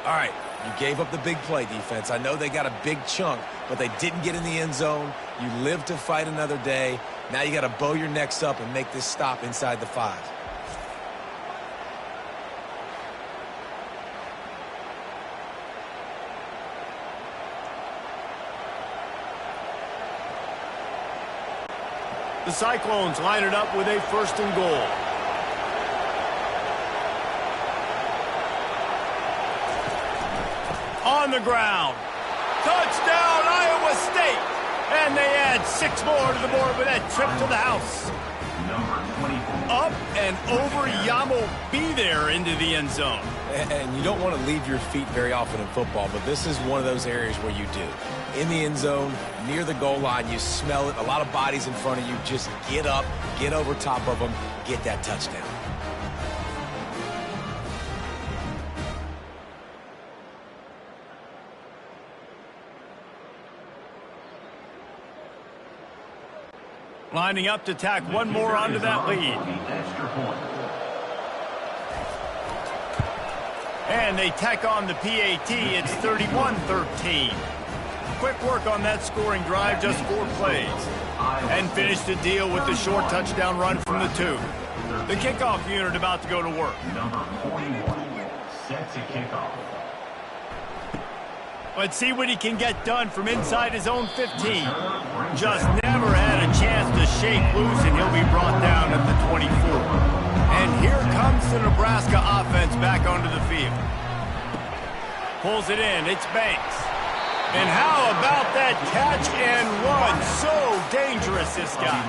All right, you gave up the big play, defense. I know they got a big chunk, but they didn't get in the end zone. You live to fight another day. Now you got to bow your necks up and make this stop inside the 5. The Cyclones line it up with a 1st and goal. On the ground. Touchdown, Iowa State. And they add 6 more to the board with that trip to the house. Up and over Yamo be there into the end zone. And you don't want to leave your feet very often in football, but this is one of those areas where you do. In the end zone, near the goal line, you smell it. A lot of bodies in front of you. Just get up, get over top of them, get that touchdown. Lining up to tack one more onto that lead. And they tack on the PAT. It's 31-13. Quick work on that scoring drive, just 4 plays. And finish the deal with the short touchdown run from the 2. The kickoff unit about to go to work. Number 41 sets a kickoff. Let's see what he can get done from inside his own 15. Just never had a chance to shake loose, and he'll be brought down at the 24. And here comes the Nebraska offense back onto the field. Pulls it in. It's Banks. And how about that catch and run? So dangerous, this guy.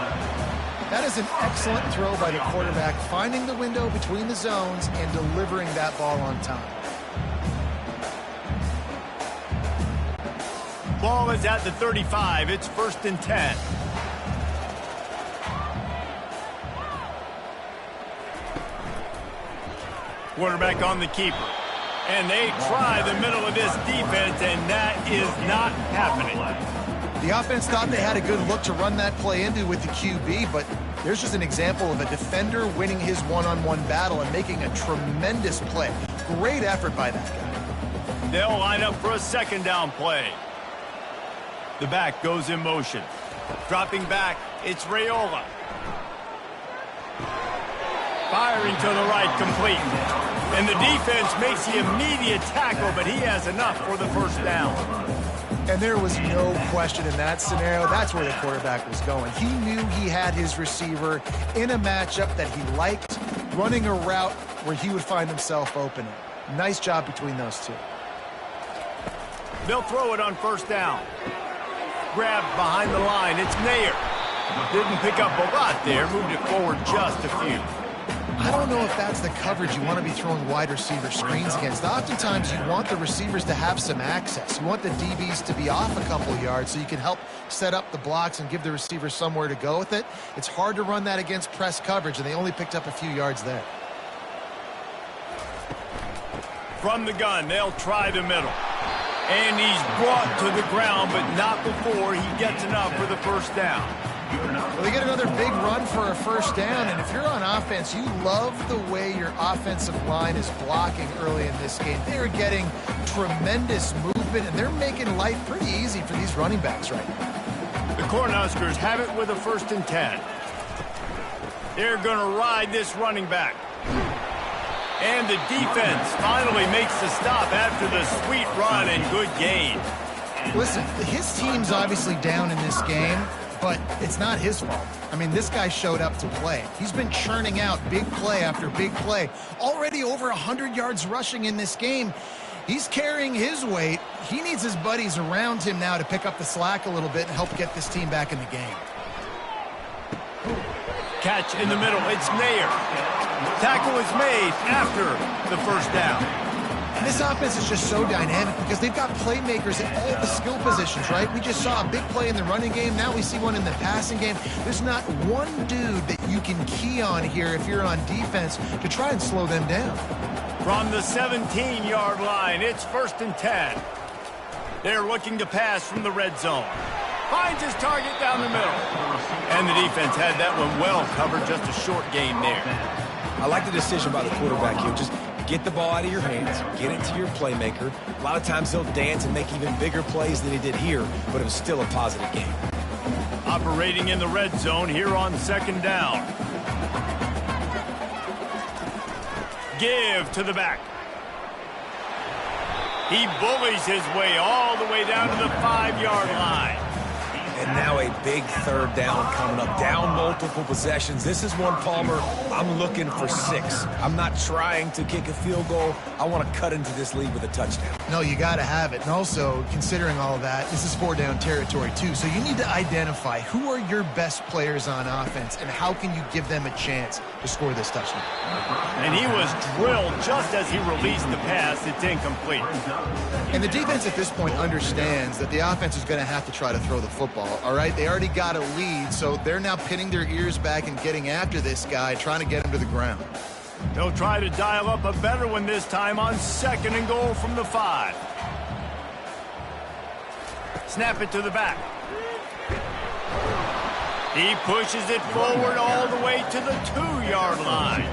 That is an excellent throw by the quarterback, finding the window between the zones and delivering that ball on time. Ball is at the 35. It's 1st and 10. Quarterback on the keeper. And they try the middle of this defense, and that is not happening. The offense thought they had a good look to run that play into with the QB, but there's just an example of a defender winning his one-on-one battle and making a tremendous play. Great effort by that guy. They'll line up for a 2nd down play. The back goes in motion. Dropping back, it's Raiola. Firing to the right, complete. And the defense makes the immediate tackle, but he has enough for the 1st down. And there was no question in that scenario. That's where the quarterback was going. He knew he had his receiver in a matchup that he liked, running a route where he would find himself opening. Nice job between those two. They'll throw it on 1st down. Grabbed behind the line. It's Nair. Didn't pick up a lot there. Moved it forward just a few. I don't know if that's the coverage you want to be throwing wide receiver screens against. Oftentimes, you want the receivers to have some access. You want the DBs to be off a couple yards so you can help set up the blocks and give the receivers somewhere to go with it. It's hard to run that against press coverage, and they only picked up a few yards there. From the gun, they'll try the middle. And he's brought to the ground, but not before he gets enough for the 1st down. Well, they get another big run for a first down, and if you're on offense, you love the way your offensive line is blocking early in this game. They're getting tremendous movement, and they're making life pretty easy for these running backs right now. The Cornhuskers have it with a 1st and 10. They're going to ride this running back. And the defense finally makes the stop after the sweet run and good gain. Listen, his team's obviously down in this game, but it's not his fault. I mean, this guy showed up to play. He's been churning out big play after big play. Already over 100 yards rushing in this game. He's carrying his weight. He needs his buddies around him now to pick up the slack a little bit and help get this team back in the game. Catch in the middle. It's Nair. Tackle is made after the first down. And this offense is just so dynamic because they've got playmakers at all the skill positions, right? We just saw a big play in the running game. Now we see one in the passing game. There's not one dude that you can key on here if you're on defense to try and slow them down. From the 17-yard line, it's 1st and 10. They're looking to pass from the red zone. Finds his target down the middle. And the defense had that one well covered, just a short gain there. I like the decision by the quarterback here. Just get the ball out of your hands, get it to your playmaker. A lot of times he'll dance and make even bigger plays than he did here, but it was still a positive game. Operating in the red zone here on 2nd down. Give to the back. He bullies his way all the way down to the 5-yard line. And now a big 3rd down coming up. Down multiple possessions. This is one, Palmer, I'm looking for 6. I'm not trying to kick a field goal. I want to cut into this lead with a touchdown. No, you got to have it. And also, considering all of that, this is 4-down territory too. So you need to identify who are your best players on offense and how can you give them a chance to score this touchdown. And he was drilled just as he released the pass. It's incomplete. And the defense at this point understands that the offense is going to have to try to throw the football. All right, they already got a lead, so they're now pinning their ears back and getting after this guy, trying to get him to the ground. They'll try to dial up a better one this time on 2nd and goal from the 5. Snap it to the back. He pushes it forward all the way to the 2-yard line.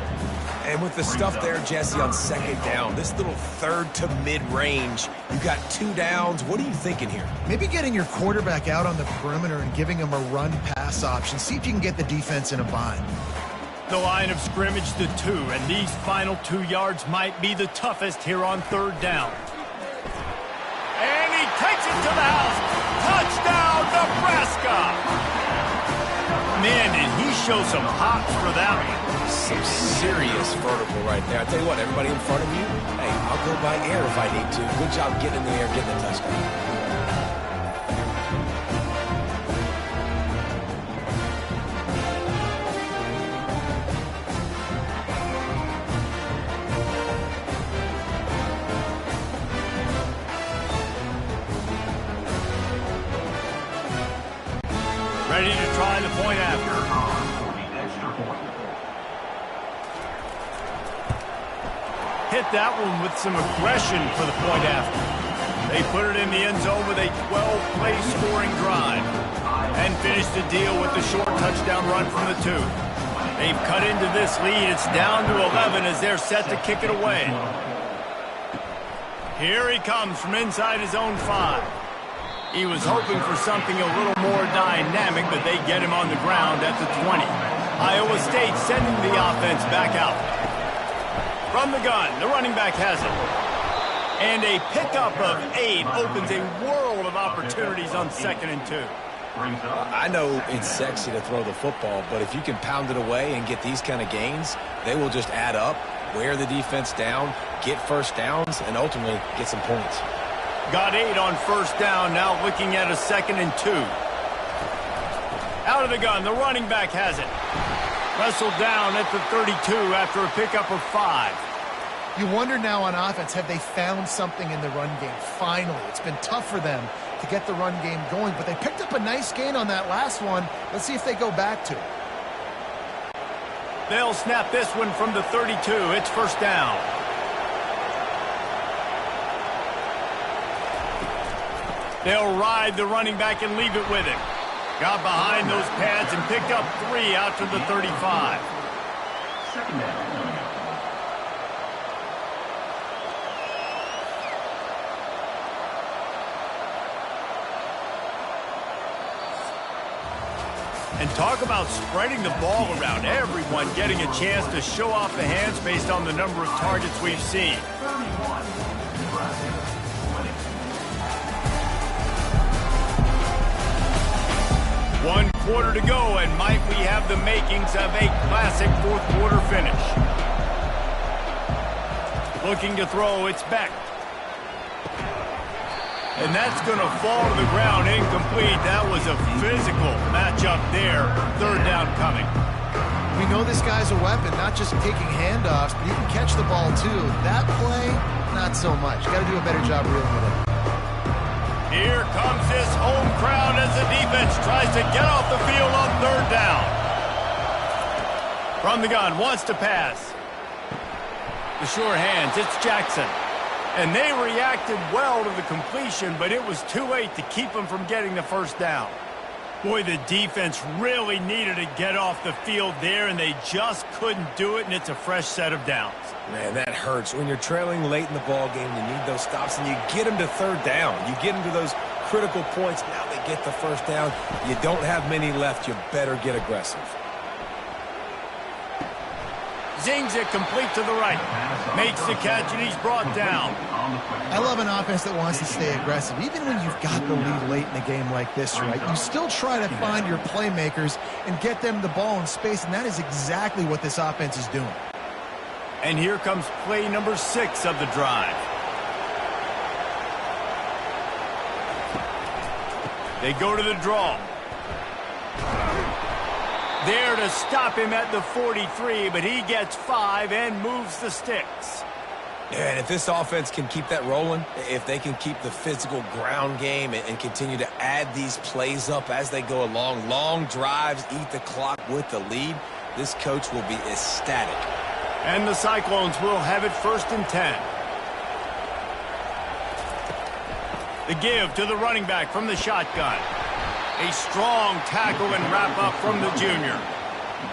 And with the stuff there, Jesse, on 2nd down, this little 3rd to mid-range, you got 2 downs. What are you thinking here? Maybe getting your quarterback out on the perimeter and giving him a run-pass option. See if you can get the defense in a bind. The line of scrimmage to 2, and these final 2 yards might be the toughest here on 3rd down. And he takes it to the house. Touchdown, Nebraska! Man, did he show some hops for that one. Some serious vertical right there. I tell you what, everybody in front of you, hey, I'll go by air if I need to. Good job getting in the air, getting the touchdown. Ready to try the point after. Hit that one with some aggression for the point after. They put it in the end zone with a 12-play scoring drive and finished the deal with the short touchdown run from the 2. They've cut into this lead. It's down to 11 as they're set to kick it away. Here he comes from inside his own 5. He was hoping for something a little more dynamic, but they get him on the ground at the 20. Iowa State sending the offense back out. From the gun, the running back has it. And a pickup of 8 opens a world of opportunities on 2nd and 2. I know it's sexy to throw the football, but if you can pound it away and get these kind of gains, they will just add up, wear the defense down, get first downs, and ultimately get some points. Got 8 on 1st down, now looking at a 2nd and 2. Out of the gun, the running back has it. Wrestled down at the 32 after a pickup of 5. You wonder now on offense, have they found something in the run game? Finally, it's been tough for them to get the run game going, but they picked up a nice gain on that last one. Let's see if they go back to it. They'll snap this one from the 32. It's 1st down. They'll ride the running back and leave it with him. Got behind those pads and picked up 3 out to the 35. Second down. And talk about spreading the ball around. Everyone getting a chance to show off the hands based on the number of targets we've seen. 31. Nebraska. 1 quarter to go, and might we have the makings of a classic fourth quarter finish. Looking to throw, it's Beck. And that's going to fall to the ground incomplete. That was a physical matchup there. Third down coming. We know this guy's a weapon, not just taking handoffs, but he can catch the ball too. That play, not so much. Got to do a better job reeling it in. Here comes this home crowd as the defense tries to get off the field on third down. From the gun, wants to pass. The sure hands, it's Jackson. And they reacted well to the completion, but it was too late to keep them from getting the first down. Boy, the defense really needed to get off the field there, and they just couldn't do it, and it's a fresh set of downs. Man, that hurts. When you're trailing late in the ball game, you need those stops, and you get them to third down. You get them to those critical points. Now they get the first down. You don't have many left. You better get aggressive. Zings it complete to the right. Makes the catch, and he's brought down. I love an offense that wants to stay aggressive. Even when you've got the lead late in a game like this, right, you still try to find your playmakers and get them the ball in space, and that is exactly what this offense is doing. And here comes play number 6 of the drive. They go to the draw. There to stop him at the 43, but he gets 5 and moves the sticks. Yeah, and if this offense can keep that rolling, if they can keep the physical ground game and continue to add these plays up as they go along, long drives, eat the clock with the lead, this coach will be ecstatic. And the Cyclones will have it 1st and 10. The give to the running back from the shotgun. A strong tackle and wrap-up from the junior.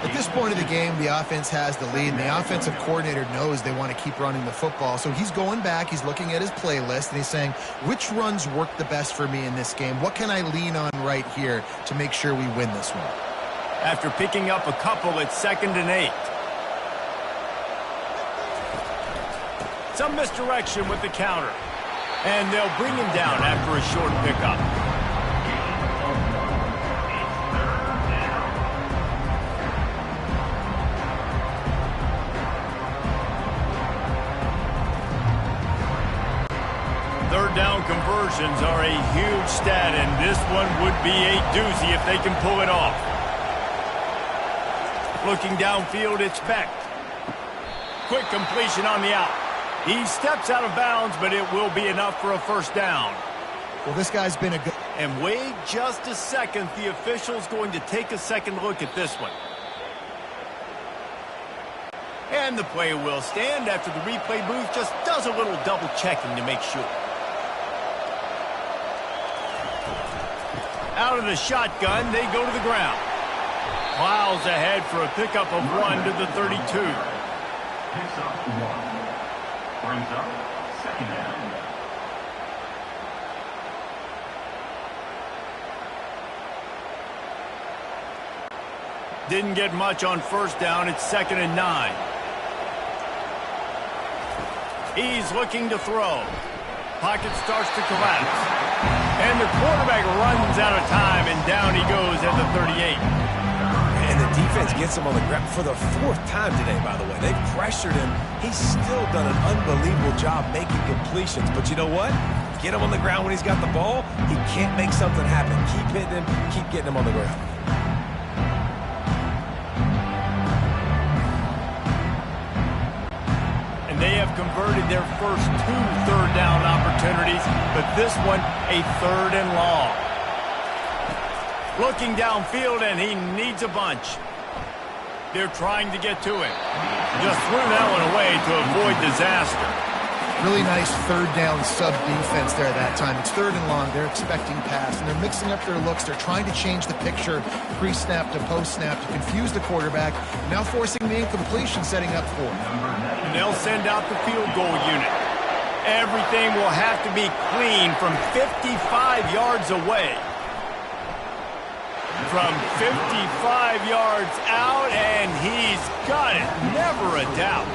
At this point of the game, the offense has the lead, and the offensive coordinator knows they want to keep running the football. So he's going back, he's looking at his playlist, and he's saying, which runs work the best for me in this game? What can I lean on right here to make sure we win this one? After picking up a couple, it's 2nd and 8. Some misdirection with the counter. And they'll bring him down after a short pickup. Third down conversions are a huge stat, and this one would be a doozy if they can pull it off. Looking downfield, it's Beck. Quick completion on the out. He steps out of bounds, but it will be enough for a first down. Well, this guy's been a good... And wait just a second. The official's going to take a second look at this one. And the play will stand after the replay booth just does a little double checking to make sure. Out of the shotgun, they go to the ground. Plows ahead for a pickup of 1 to the 32. Picks up 1. Brings up 2nd down. Didn't get much on first down. It's 2nd and 9. He's looking to throw. Pocket starts to collapse. And the quarterback runs out of time, and down he goes at the 38. And the defense gets him on the ground for the 4th time today, by the way. They've pressured him. He's still done an unbelievable job making completions. But you know what? Get him on the ground when he's got the ball. He can't make something happen. Keep hitting him. Keep getting him on the ground. And they have converted their first 2 third down opportunities, but this one a 3rd and long. Looking downfield, and he needs a bunch. They're trying to get to him. Just threw that one away to avoid disaster. Really nice third down sub defense there that time. It's 3rd and long. They're expecting pass, and they're mixing up their looks. They're trying to change the picture pre-snap to post-snap to confuse the quarterback, now forcing the incompletion, setting up 4. And they'll send out the field goal unit. Everything will have to be clean from 55 yards away. From 55 yards out, and he's got it. Never a doubt.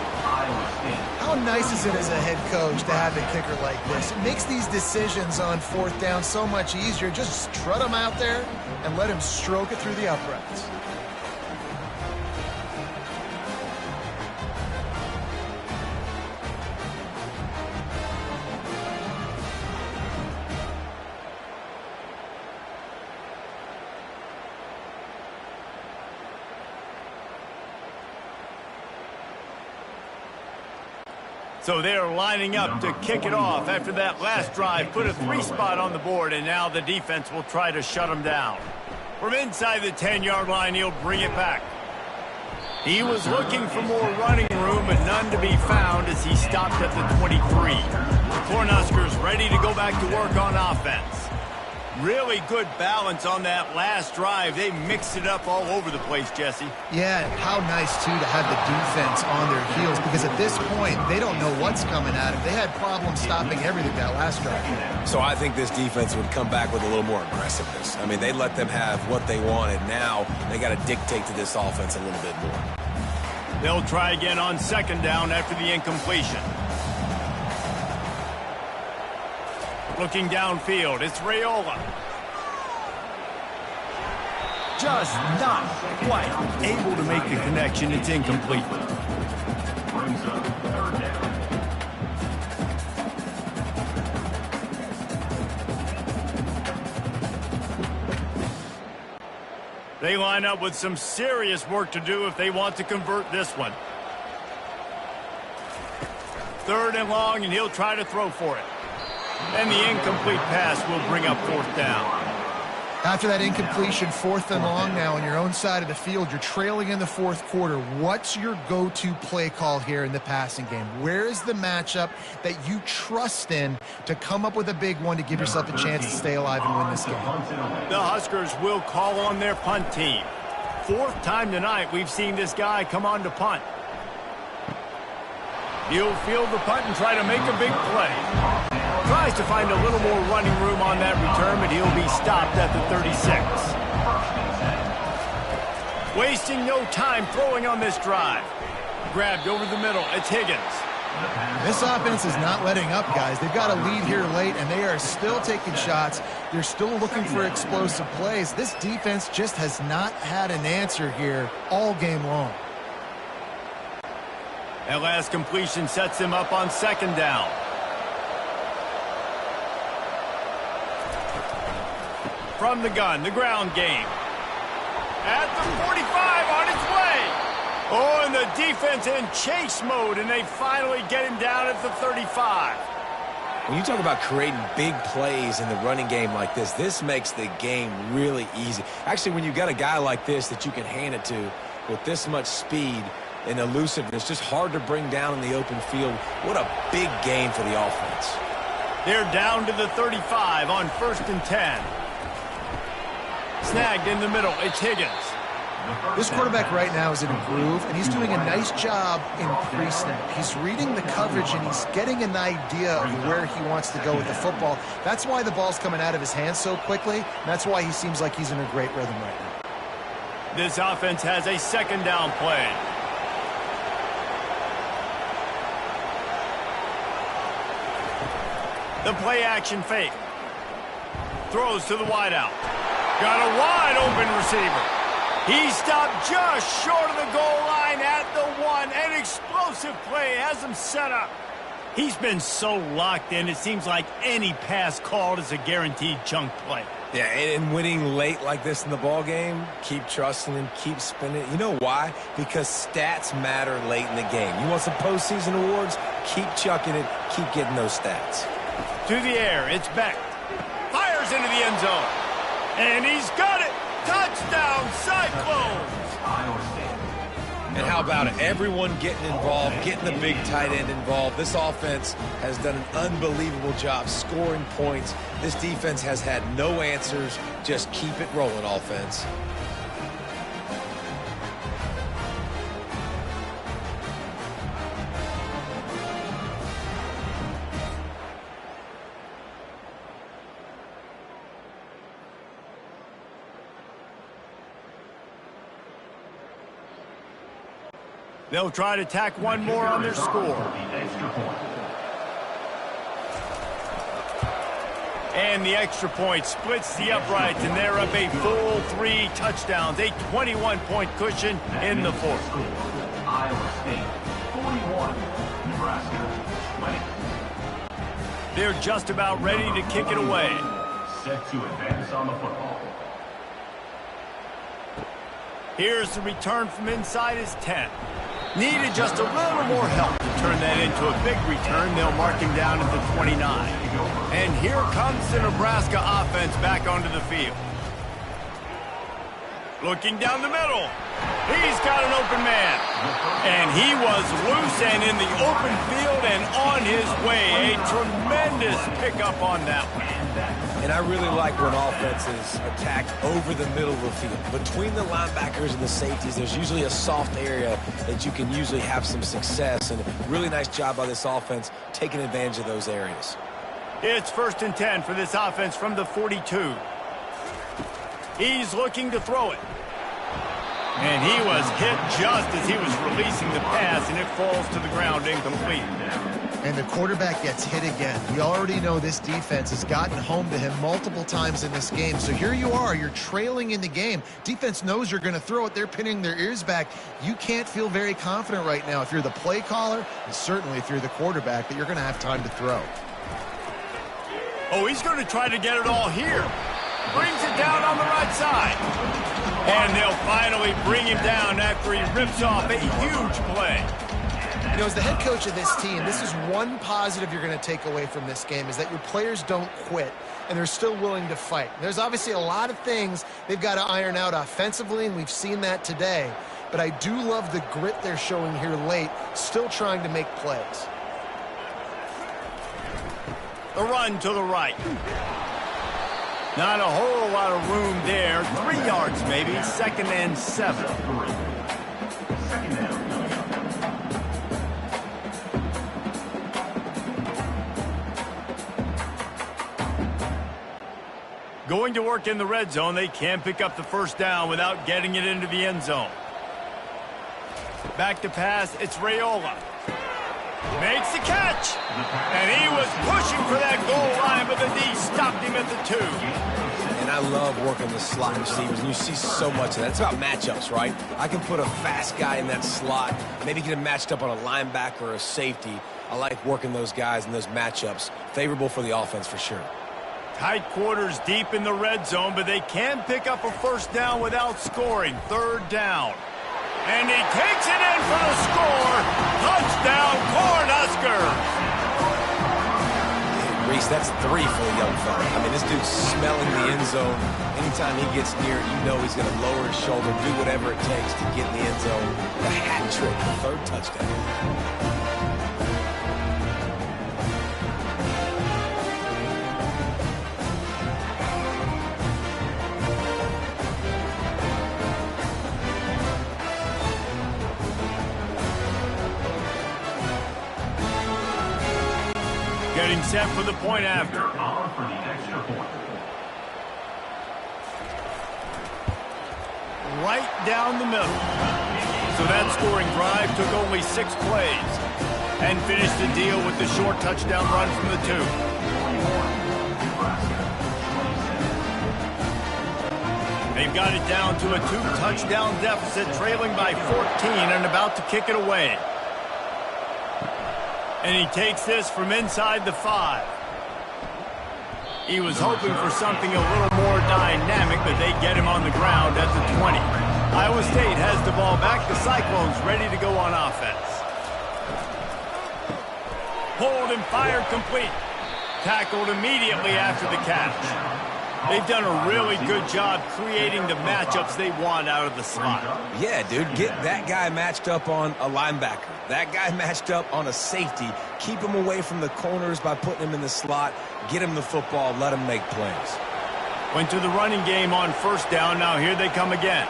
How nice is it as a head coach to have a kicker like this? It makes these decisions on 4th down so much easier. Just strut him out there and let him stroke it through the uprights. So they're lining up to kick it off after that last drive. Put a 3 spot on the board, and now the defense will try to shut them down. From inside the 10-yard line, he'll bring it back. He was looking for more running room, but none to be found as he stopped at the 23. The Cornhuskers ready to go back to work on offense. Really good balance on that last drive. They mixed it up all over the place, Jesse. Yeah, how nice, too, to have the defense on their heels, because at this point, they don't know what's coming at them. They had problems stopping everything that last drive. So I think this defense would come back with a little more aggressiveness. I mean, they let them have what they wanted. Now they got to dictate to this offense a little bit more. They'll try again on 2nd down after the incompletion. Looking downfield, it's Raiola. Just not quite able to make the connection. It's incomplete. Brings up 3rd down. They line up with some serious work to do if they want to convert this one. 3rd and long, and he'll try to throw for it. And the incomplete pass will bring up 4th down. After that incompletion, 4th and long now on your own side of the field, you're trailing in the 4th quarter. What's your go-to play call here in the passing game? Where is the matchup that you trust in to come up with a big one to give yourself a chance to stay alive and win this game? The Huskers will call on their punt team. 4th time tonight we've seen this guy come on to punt. He'll field the punt and try to make a big play. Tries to find a little more running room on that return, but he'll be stopped at the 36. Wasting no time throwing on this drive. Grabbed over the middle. It's Higgins. This offense is not letting up, guys. They've got a lead here late, and they are still taking shots. They're still looking for explosive plays. This defense just has not had an answer here all game long. That last completion sets him up on 2nd down. From the gun, the ground game. At the 45, on his way. Oh, and the defense in chase mode, and they finally get him down at the 35. When you talk about creating big plays in the running game like this makes the game really easy. Actually, when you got a guy like this that you can hand it to with this much speed and elusiveness, just hard to bring down in the open field. What a big game for the offense. They're down to the 35 on 1st and 10. Snagged in the middle. It's Higgins. This quarterback right now is in a groove, and he's doing a nice job in pre-snap. He's reading the coverage, and he's getting an idea of where he wants to go with the football. That's why the ball's coming out of his hands so quickly, and that's why he seems like he's in a great rhythm right now. This offense has a 2nd down play. The play action fake. Throws to the wideout. Got a wide open receiver. He stopped just short of the goal line at the 1. An explosive play has him set up. He's been so locked in, it seems like any pass called is a guaranteed chunk play. Yeah, and winning late like this in the ball game, keep trusting him, keep spinning. You know why? Because stats matter late in the game. You want some postseason awards? Keep chucking it, keep getting those stats. To the air, it's Beck. Fires into the end zone. And he's got it. Touchdown, Cyclones. And how about it? Everyone getting involved, getting the big tight end involved. This offense has done an unbelievable job scoring points. This defense has had no answers. Just keep it rolling, offense. They'll try to tack one more on their score. And the extra point splits the uprights, and they're up a full 3 touchdowns, a 21-point cushion in the fourth. Iowa State 41, Nebraska 20. They're just about ready to kick it away. Set to advance on the football. Here's the return from inside his 10. Needed just a little more help to turn that into a big return. They'll mark him down at the 29. And here comes the Nebraska offense back onto the field. Looking down the middle. He's got an open man. And he was loose and in the open field and on his way. A tremendous pickup on that one. And I really like when offenses attack over the middle of the field. Between the linebackers and the safeties, there's usually a soft area that you can usually have some success. And really nice job by this offense taking advantage of those areas. It's 1st and 10 for this offense from the 42. He's looking to throw it. And he was hit just as he was releasing the pass, and it falls to the ground incomplete. And the quarterback gets hit again. We already know this defense has gotten home to him multiple times in this game. So here you are, you're trailing in the game. Defense knows you're going to throw it. They're pinning their ears back. You can't feel very confident right now if you're the play caller, and certainly if you're the quarterback, that you're going to have time to throw. Oh, he's going to try to get it all here. Brings it down on the right side. And they'll finally bring him down after he rips off a huge play. You know, as the head coach of this team, this is one positive you're going to take away from this game, is that your players don't quit, and they're still willing to fight. There's obviously a lot of things they've got to iron out offensively, and we've seen that today. But I do love the grit they're showing here late, still trying to make plays. The run to the right. Not a whole lot of room there. 3 yards maybe. 2nd and 7. Second down. Going to work in the red zone. They can't pick up the 1st down without getting it into the end zone. Back to pass. It's Raiola. Makes the catch. And he was pushing for that goal line, but the D stopped him at the 2. And I love working the slot receivers, and you see so much of that. It's about matchups, right? I can put a fast guy in that slot, maybe get him matched up on a linebacker or a safety. I like working those guys in those matchups. Favorable for the offense for sure. Tight quarters deep in the red zone, but they can pick up a 1st down without scoring. 3rd down. And he takes it in for the score. Touchdown, Cornhuskers. Reese, that's 3 for the young fella. I mean, this dude's smelling the end zone. Anytime he gets near it, you know he's going to lower his shoulder, do whatever it takes to get in the end zone. The hat trick, the 3rd touchdown. Getting set for the point after. On for the extra point. Right down the middle. So that scoring drive took only 6 plays and finished the deal with the short touchdown run from the 2. They've got it down to a 2-touchdown deficit, trailing by 14 and about to kick it away. And he takes this from inside the 5. He was hoping for something a little more dynamic, but they get him on the ground at the 20. Iowa State has the ball back. The Cyclones ready to go on offense. Pulled and fired complete. Tackled immediately after the catch. They've done a really good job creating the matchups they want out of the slot. Yeah, dude, get that guy matched up on a linebacker. That guy matched up on a safety. Keep him away from the corners by putting him in the slot. Get him the football. Let him make plays. Went to the running game on first down. Now here they come again.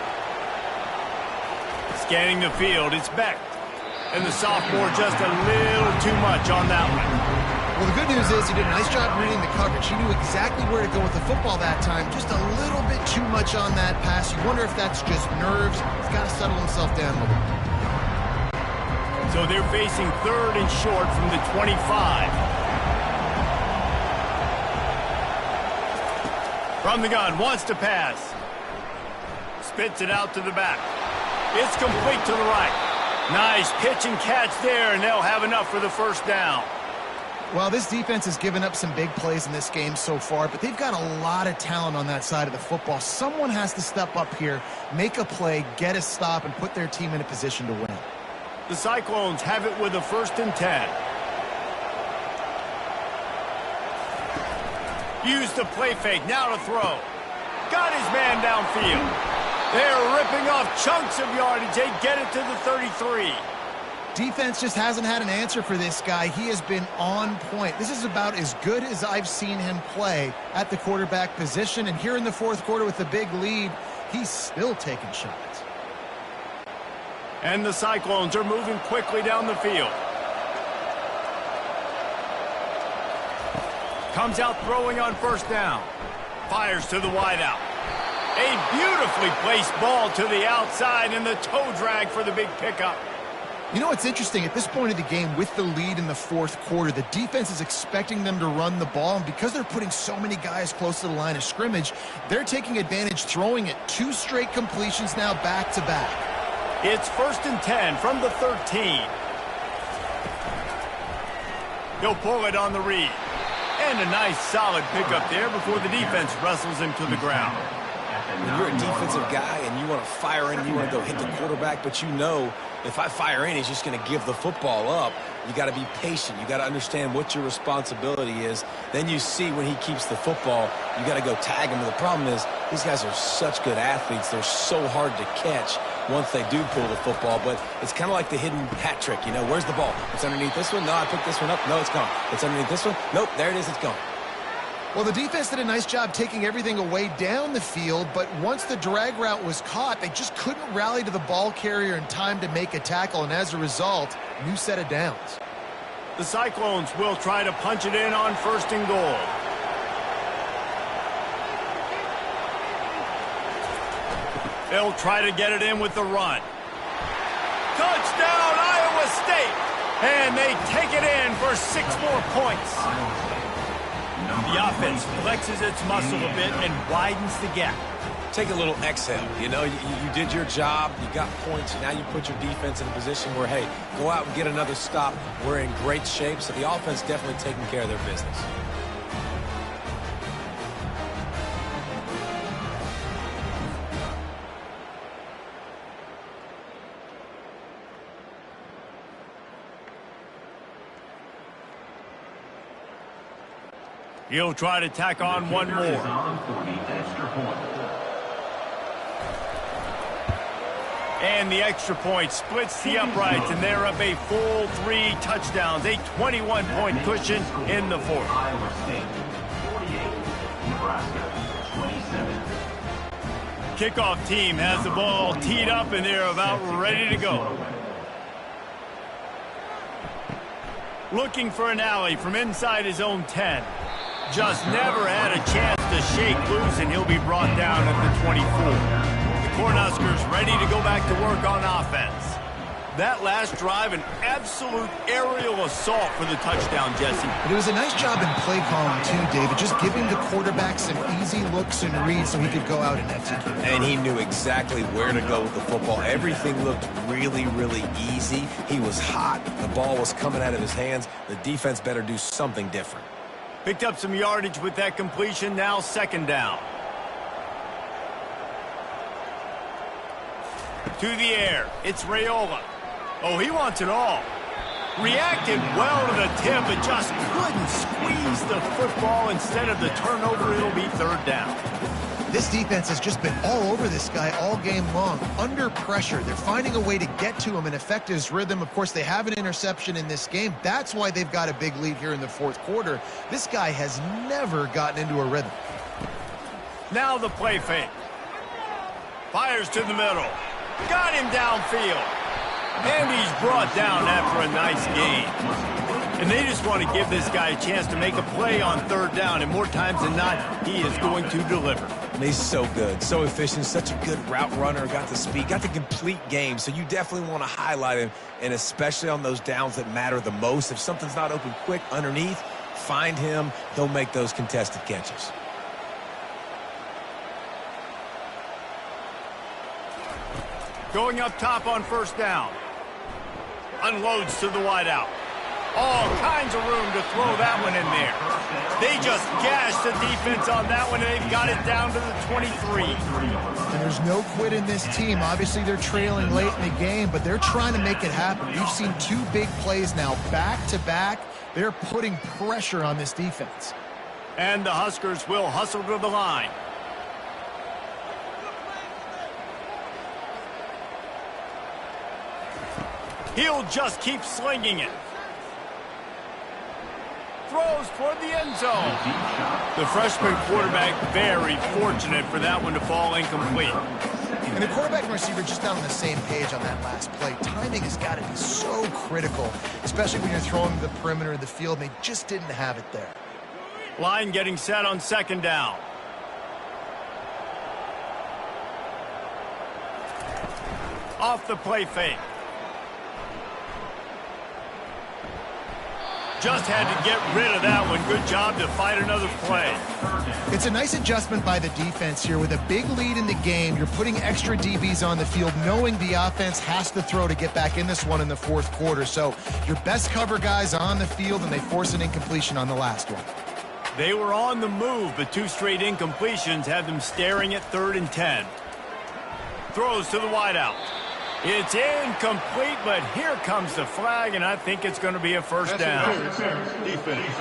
Scanning the field, it's Beck. And the sophomore just a little too much on that one. Well, the good news is he did a nice job reading the coverage. He knew exactly where to go with the football that time. Just a little bit too much on that pass. You wonder if that's just nerves. He's got to settle himself down a little bit. So they're facing 3rd and short from the 25. From the gun, wants to pass. Spits it out to the back. It's complete to the right. Nice pitch and catch there, and they'll have enough for the first down. Well, this defense has given up some big plays in this game so far, but they've got a lot of talent on that side of the football. Someone has to step up here, make a play, get a stop, and put their team in a position to win. The Cyclones have it with a 1st and 10. Use the play fake, now to throw. Got his man downfield. They're ripping off chunks of yardage. They get it to the 33. Defense just hasn't had an answer for this guy. He has been on point. This is about as good as I've seen him play at the quarterback position. And here in the 4th quarter with the big lead, he's still taking shots. And the Cyclones are moving quickly down the field. Comes out throwing on first down. Fires to the wideout. A beautifully placed ball to the outside and the toe drag for the big pickup. You know what's interesting? At this point of the game, with the lead in the 4th quarter, the defense is expecting them to run the ball, and because they're putting so many guys close to the line of scrimmage, they're taking advantage, throwing it 2 straight completions now back-to-back. It's 1st and 10 from the 13. He'll pull it on the read. And a nice solid pickup there before the defense wrestles him to the ground. When you're a defensive guy and you want to fire in, you want to go hit the quarterback, but you know if I fire in, he's just going to give the football up. You got to be patient. You got to understand what your responsibility is. Then you see when he keeps the football, you got to go tag him. And the problem is these guys are such good athletes. They're so hard to catch once they do pull the football. But it's kind of like the hidden hat trick. You know, where's the ball? It's underneath this one. No, I picked this one up. No, it's gone. It's underneath this one. Nope, there it is. It's gone. Well, the defense did a nice job taking everything away down the field, but once the drag route was caught, they just couldn't rally to the ball carrier in time to make a tackle, and as a result, new set of downs. The Cyclones will try to punch it in on 1st and goal. They'll try to get it in with the run. Touchdown, Iowa State! And they take it in for 6 more points. The offense flexes its muscle a bit and widens the gap. Take a little exhale. You know, you did your job. You got points. Now you put your defense in a position where, hey, go out and get another stop. We're in great shape. So the offense definitely taking care of their business. He'll try to tack on one more. And the extra point splits the uprights, and they're up a full 3 touchdowns, a 21-point cushion in the 4th. Iowa State 48, Nebraska 27. Kickoff team has the ball teed up, and they're about ready to go. Looking for an alley from inside his own 10. Just never had a chance to shake loose, and he'll be brought down at the 24. The Cornhuskers ready to go back to work on offense. That last drive, an absolute aerial assault for the touchdown, Jesse. But it was a nice job in play calling, too, David, just giving the quarterback some easy looks and reads so he could go out and execute. And he knew exactly where to go with the football. Everything looked really, really easy. He was hot. The ball was coming out of his hands. The defense better do something different. Picked up some yardage with that completion, now 2nd down. To the air, it's Raiola. Oh, he wants it all. Reacted well to the tip, but just couldn't squeeze the football. Instead of the turnover, it'll be third down. This defense has just been all over this guy all game long, under pressure. They're finding a way to get to him and affect his rhythm. Of course, they have an interception in this game. That's why they've got a big lead here in the fourth quarter. This guy has never gotten into a rhythm. Now the play fake. Fires to the middle. Got him downfield. And he's brought down after a nice gain. And they just want to give this guy a chance to make a play on third down. And more times than not, he is going to deliver. And he's so good, so efficient, such a good route runner, got the speed, got the complete game. So you definitely want to highlight him, and especially on those downs that matter the most. If something's not open quick underneath, find him. He'll make those contested catches. Going up top on first down. Unloads to the wideout. All kinds of room to throw that one in there. They just gashed the defense on that one, and they've got it down to the 23. And there's no quit in this team. Obviously, they're trailing late in the game, but they're trying to make it happen. We've seen two big plays now, back-to-back. They're putting pressure on this defense. And the Huskers will hustle to the line. He'll just keep slinging it. Throws toward the end zone. The freshman quarterback very fortunate for that one to fall incomplete. And the quarterback and receiver just not on the same page on that last play. Timing has got to be so critical, especially when you're throwing to the perimeter of the field, and they just didn't have it there. Line getting set on second down. Off the play fake. Just had to get rid of that one. Good job to fight another play. It's a nice adjustment by the defense here. With a big lead in the game, you're putting extra DBs on the field, knowing the offense has to throw to get back in this one in the fourth quarter. So your best cover guys on the field, and they force an incompletion on the last one. They were on the move, but two straight incompletions had them staring at 3rd and 10. Throws to the wideout. It's incomplete, but here comes the flag, and I think it's going to be a first down. Defense.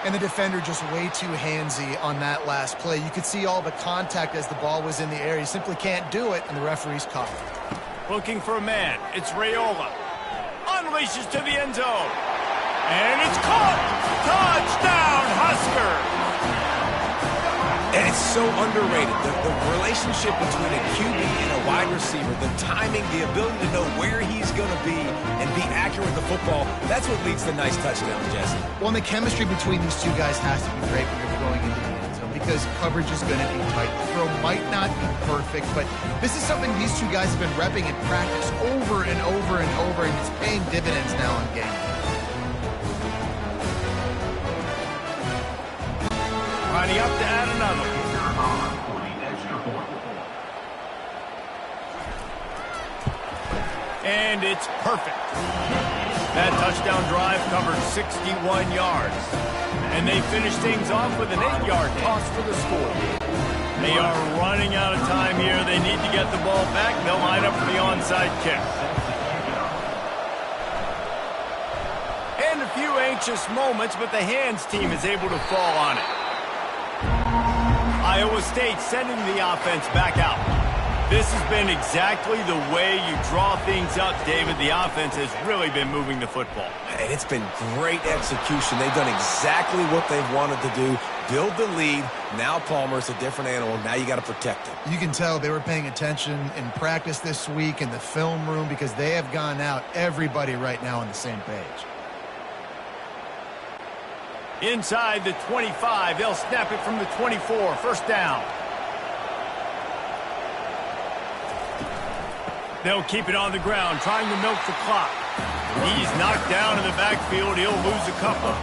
And the defender just way too handsy on that last play. You could see all the contact as the ball was in the air. He simply can't do it, and the referee's caught it. Looking for a man. It's Raiola. Unleashes to the end zone. And it's caught. Touchdown, Husker. And it's so underrated. The relationship between a QB and a wide receiver, the timing, the ability to know where he's going to be and be accurate with the football, that's what leads to nice touchdowns, Jesse. Well, and the chemistry between these two guys has to be great when you're throwing into the end zone, because coverage is going to be tight. The throw might not be perfect, but this is something these two guys have been repping in practice over and over and over, and it's paying dividends now in game. Lining up to add another. And it's perfect. That touchdown drive covered 61 yards. And they finish things off with an 8-yard toss for the score. They are running out of time here. They need to get the ball back. They'll line up for the onside kick. And a few anxious moments, but the hands team is able to fall on it. Iowa State sending the offense back out. This has been exactly the way you draw things up, David. The offense has really been moving the football. And it's been great execution. They've done exactly what they've wanted to do. Build the lead. Now Palmer's a different animal. Now you got to protect him. You can tell they were paying attention in practice this week in the film room, because they have gone out, everybody right now on the same page. Inside the 25, they'll snap it from the 24. First down. They'll keep it on the ground, trying to milk the clock. He's knocked down in the backfield. He'll lose a couple.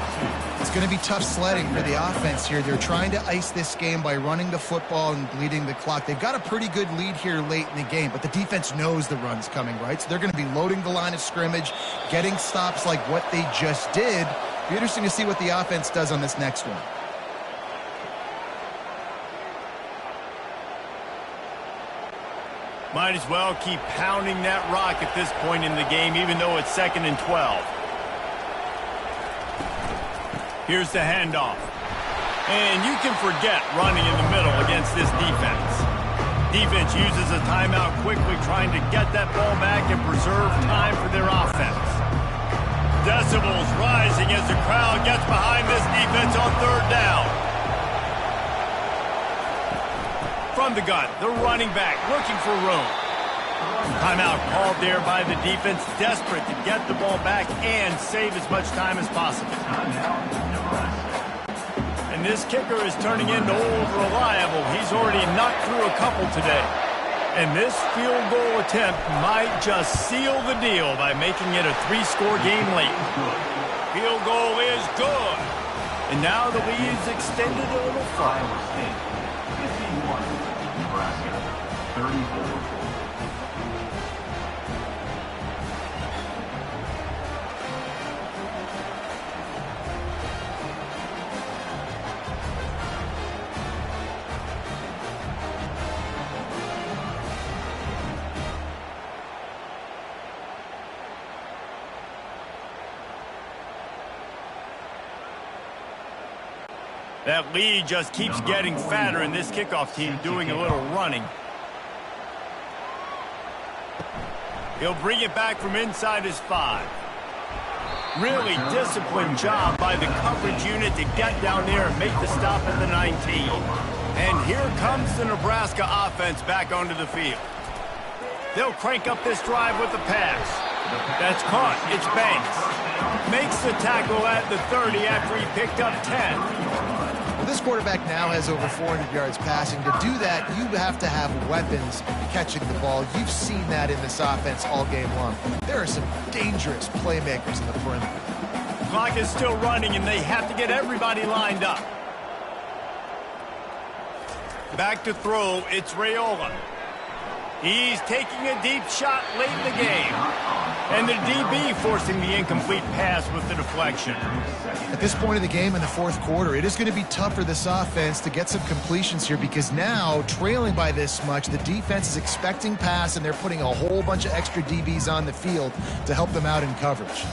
It's going to be tough sledding for the offense here. They're trying to ice this game by running the football and bleeding the clock. They've got a pretty good lead here late in the game, but the defense knows the run's coming, right? So they're going to be loading the line of scrimmage, getting stops like what they just did. Be interesting to see what the offense does on this next one. Might as well keep pounding that rock at this point in the game, even though it's 2nd and 12. Here's the handoff. And you can forget running in the middle against this defense. Defense uses a timeout quickly, trying to get that ball back and preserve time for their offense. Decibels rising as the crowd gets behind this defense on 3rd down. From the gun, the running back looking for room. Timeout called there by the defense, desperate to get the ball back and save as much time as possible. And this kicker is turning into old reliable. He's already knocked through a couple today. And this field goal attempt might just seal the deal by making it a 3-score game late. Field goal is good. And now the lead's extended a little farther. 51, Nebraska, 34. That lead just keeps getting fatter, and this kickoff team doing a little running. He'll bring it back from inside his 5. Really disciplined job by the coverage unit to get down there and make the stop at the 19. And here comes the Nebraska offense back onto the field. They'll crank up this drive with the pass. That's caught. It's Banks. Makes the tackle at the 30 after he picked up 10. Well, this quarterback now has over 400 yards passing. To do that, you have to have weapons catching the ball. You've seen that in this offense all game long. There are some dangerous playmakers in the perimeter. Clock is still running, and they have to get everybody lined up. Back to throw, it's Raiola. He's taking a deep shot late in the game. And the DB forcing the incomplete pass with the deflection. At this point of the game in the 4th quarter, it is going to be tough for this offense to get some completions here because now, trailing by this much, the defense is expecting pass, and they're putting a whole bunch of extra DBs on the field to help them out in coverage.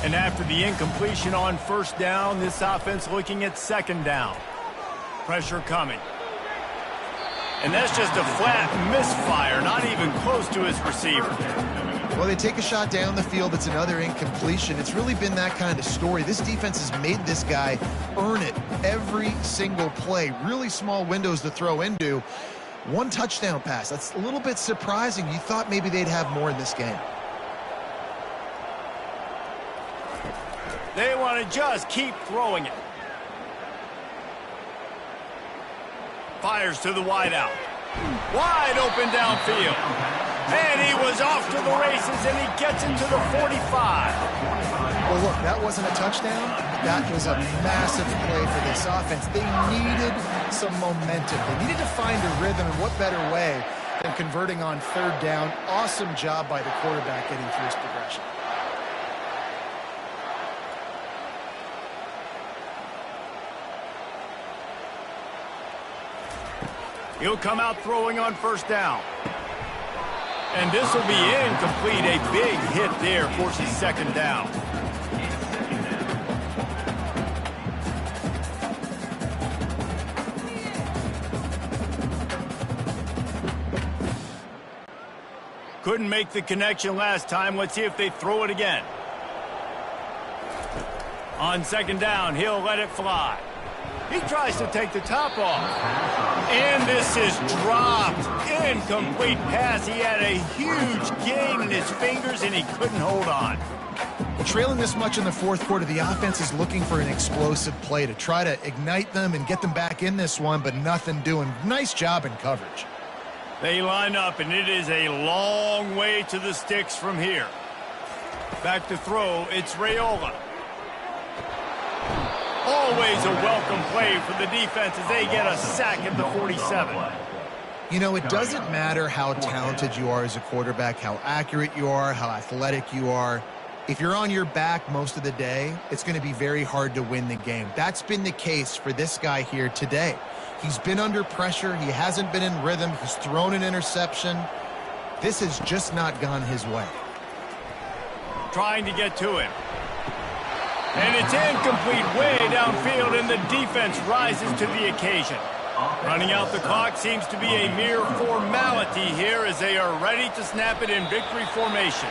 And after the incompletion on 1st down, this offense looking at 2nd down. Pressure coming. And that's just a flat misfire, not even close to his receiver. Well, they take a shot down the field. It's another incompletion. It's really been that kind of story. This defense has made this guy earn it every single play. Really small windows to throw into. 1 touchdown pass. That's a little bit surprising. You thought maybe they'd have more in this game. They want to just keep throwing it. Fires to the wideout. Wide open downfield. And he was off to the races, and he gets into the 45. Well, look, that wasn't a touchdown. That was a massive play for this offense. They needed some momentum. They needed to find a rhythm, and what better way than converting on 3rd down. Awesome job by the quarterback getting through his progression. He'll come out throwing on 1st down. And this will be incomplete. A big hit there forces 2nd down. Couldn't make the connection last time. Let's see if they throw it again. On 2nd down, he'll let it fly. He tries to take the top off. And this is dropped. Incomplete pass. He had a huge gain in his fingers, and he couldn't hold on. Well, trailing this much in the 4th quarter, the offense is looking for an explosive play to try to ignite them and get them back in this one, but nothing doing. Nice job in coverage. They line up, and it is a long way to the sticks from here. Back to throw, it's Raiola. Always a welcome play for the defense as they get a sack at the 47. You know, it doesn't matter how talented you are as a quarterback, how accurate you are, how athletic you are. If you're on your back most of the day, it's going to be very hard to win the game. That's been the case for this guy here today. He's been under pressure. He hasn't been in rhythm. He's thrown an interception. This has just not gone his way. Trying to get to him. And it's incomplete way downfield, and the defense rises to the occasion. Running out the clock seems to be a mere formality here as they are ready to snap it in victory formation.